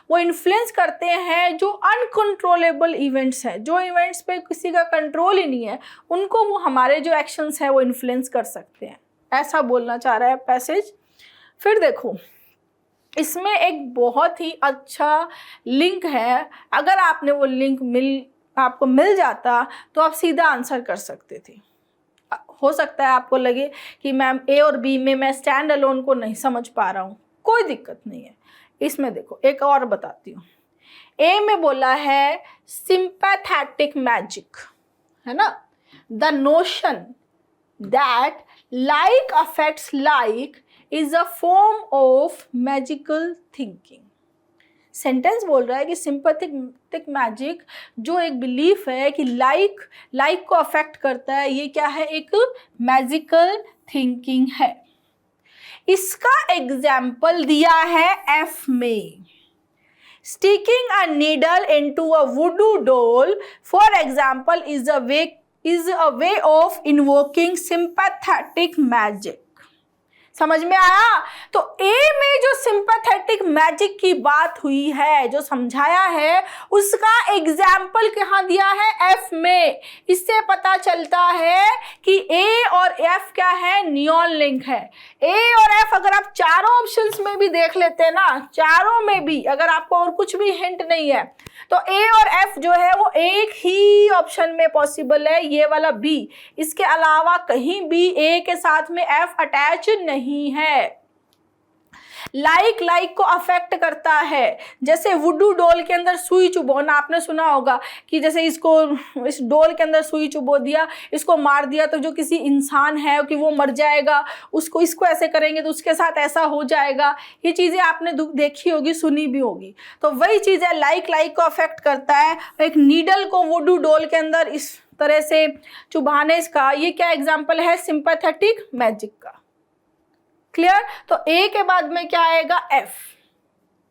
Speaker 1: वो इन्फ्लुएंस करते हैं जो अनकंट्रोलेबल इवेंट्स हैं, जो इवेंट्स पे किसी का कंट्रोल ही नहीं है, उनको वो हमारे जो एक्शंस हैं वो इन्फ्लुएंस कर सकते हैं, ऐसा बोलना चाह रहा है पैसेज। फिर देखो इसमें एक बहुत ही अच्छा लिंक है, अगर आपने वो लिंक आपको मिल जाता तो आप सीधा आंसर कर सकते थे। हो सकता है आपको लगे कि मैम ए और बी में मैं स्टैंड अलोन को नहीं समझ पा रहा हूँ, कोई दिक्कत नहीं है। इसमें देखो एक और बताती हूँ। ए में बोला है सिंपैथेटिक मैजिक, है ना, the notion that like affects like is a form of magical thinking। Sentence बोल रहा है कि सिंपैथेटिक मैजिक जो एक बिलीफ है कि लाइक को अफेक्ट करता है, ये क्या है? एक मैजिकल थिंकिंग है। इसका एग्जाम्पल दिया है एफ में। Sticking a needle into a वुडू doll for example is a way of invoking sympathetic magic। समझ में आया? तो ए में जो सिंपैथेटिक मैजिक की बात हुई है, जो समझाया है, उसका एग्जाम्पल कहाँ दिया है? एफ में। इससे पता चलता है कि ए और एफ क्या है? नियॉन लिंक है। ए और एफ अगर आप चारों ऑप्शंस में भी देख लेते हैं ना, चारों में भी अगर आपको और कुछ भी हिंट नहीं है तो ए और एफ जो है वो एक ही ऑप्शन में पॉसिबल है, ये वाला बी। इसके अलावा कहीं भी ए के साथ में एफ अटैच नहीं है। लाइक को अफेक्ट करता है। जैसे वुडू डॉल के अंदर सुई चुभोना, आपने सुना होगा कि जैसे इस डॉल के अंदर सुई चुभो दिया, इसको मार दिया तो जो किसी इंसान है कि वो मर जाएगा, इसको ऐसे करेंगे तो उसके साथ ऐसा हो जाएगा। ये चीज़ें आपने देखी होगी, सुनी भी होगी। तो वही चीज़ है, लाइक को अफेक्ट करता है। एक नीडल को वुडू डॉल के अंदर इस तरह से चुभाने का, ये क्या एग्जाम्पल है? सिंपैथेटिक मैजिक का। क्लियर? तो ए के बाद में क्या आएगा? एफ।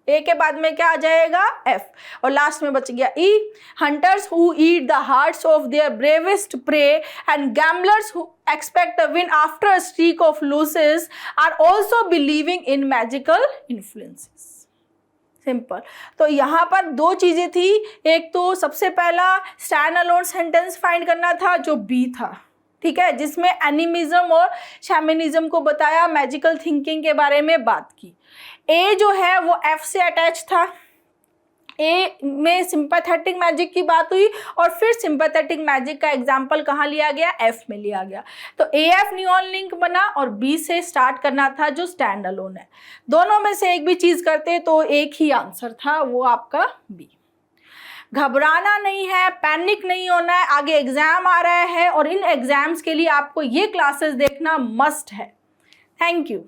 Speaker 1: ए के बाद में क्या आ जाएगा? एफ। और लास्ट में बच गया E. Hunters who eat the hearts of their bravest prey and gamblers who expect the win after a streak of losses are also believing in magical influences. Simple. तो यहाँ पर दो चीज़ें थी, एक तो सबसे पहला स्टैंड अलोन सेंटेंस फाइंड करना था जो बी था, ठीक है, जिसमें एनिमिज्म और शैमनिज्म को बताया, मैजिकल थिंकिंग के बारे में बात की। ए जो है वो एफ से अटैच था, ए में सिंपैथेटिक मैजिक की बात हुई और फिर सिंपैथेटिक मैजिक का एग्जाम्पल कहाँ लिया गया, एफ में लिया गया। तो ए एफ न्यूरॉन लिंक बना और बी से स्टार्ट करना था जो स्टैंड अलोन है। दोनों में से एक भी चीज़ करते तो एक ही आंसर था, वो आपका बी। घबराना नहीं है, पैनिक नहीं होना है, आगे एग्जाम आ रहा है और इन एग्जाम्स के लिए आपको ये क्लासेस देखना मस्ट है। Thank you.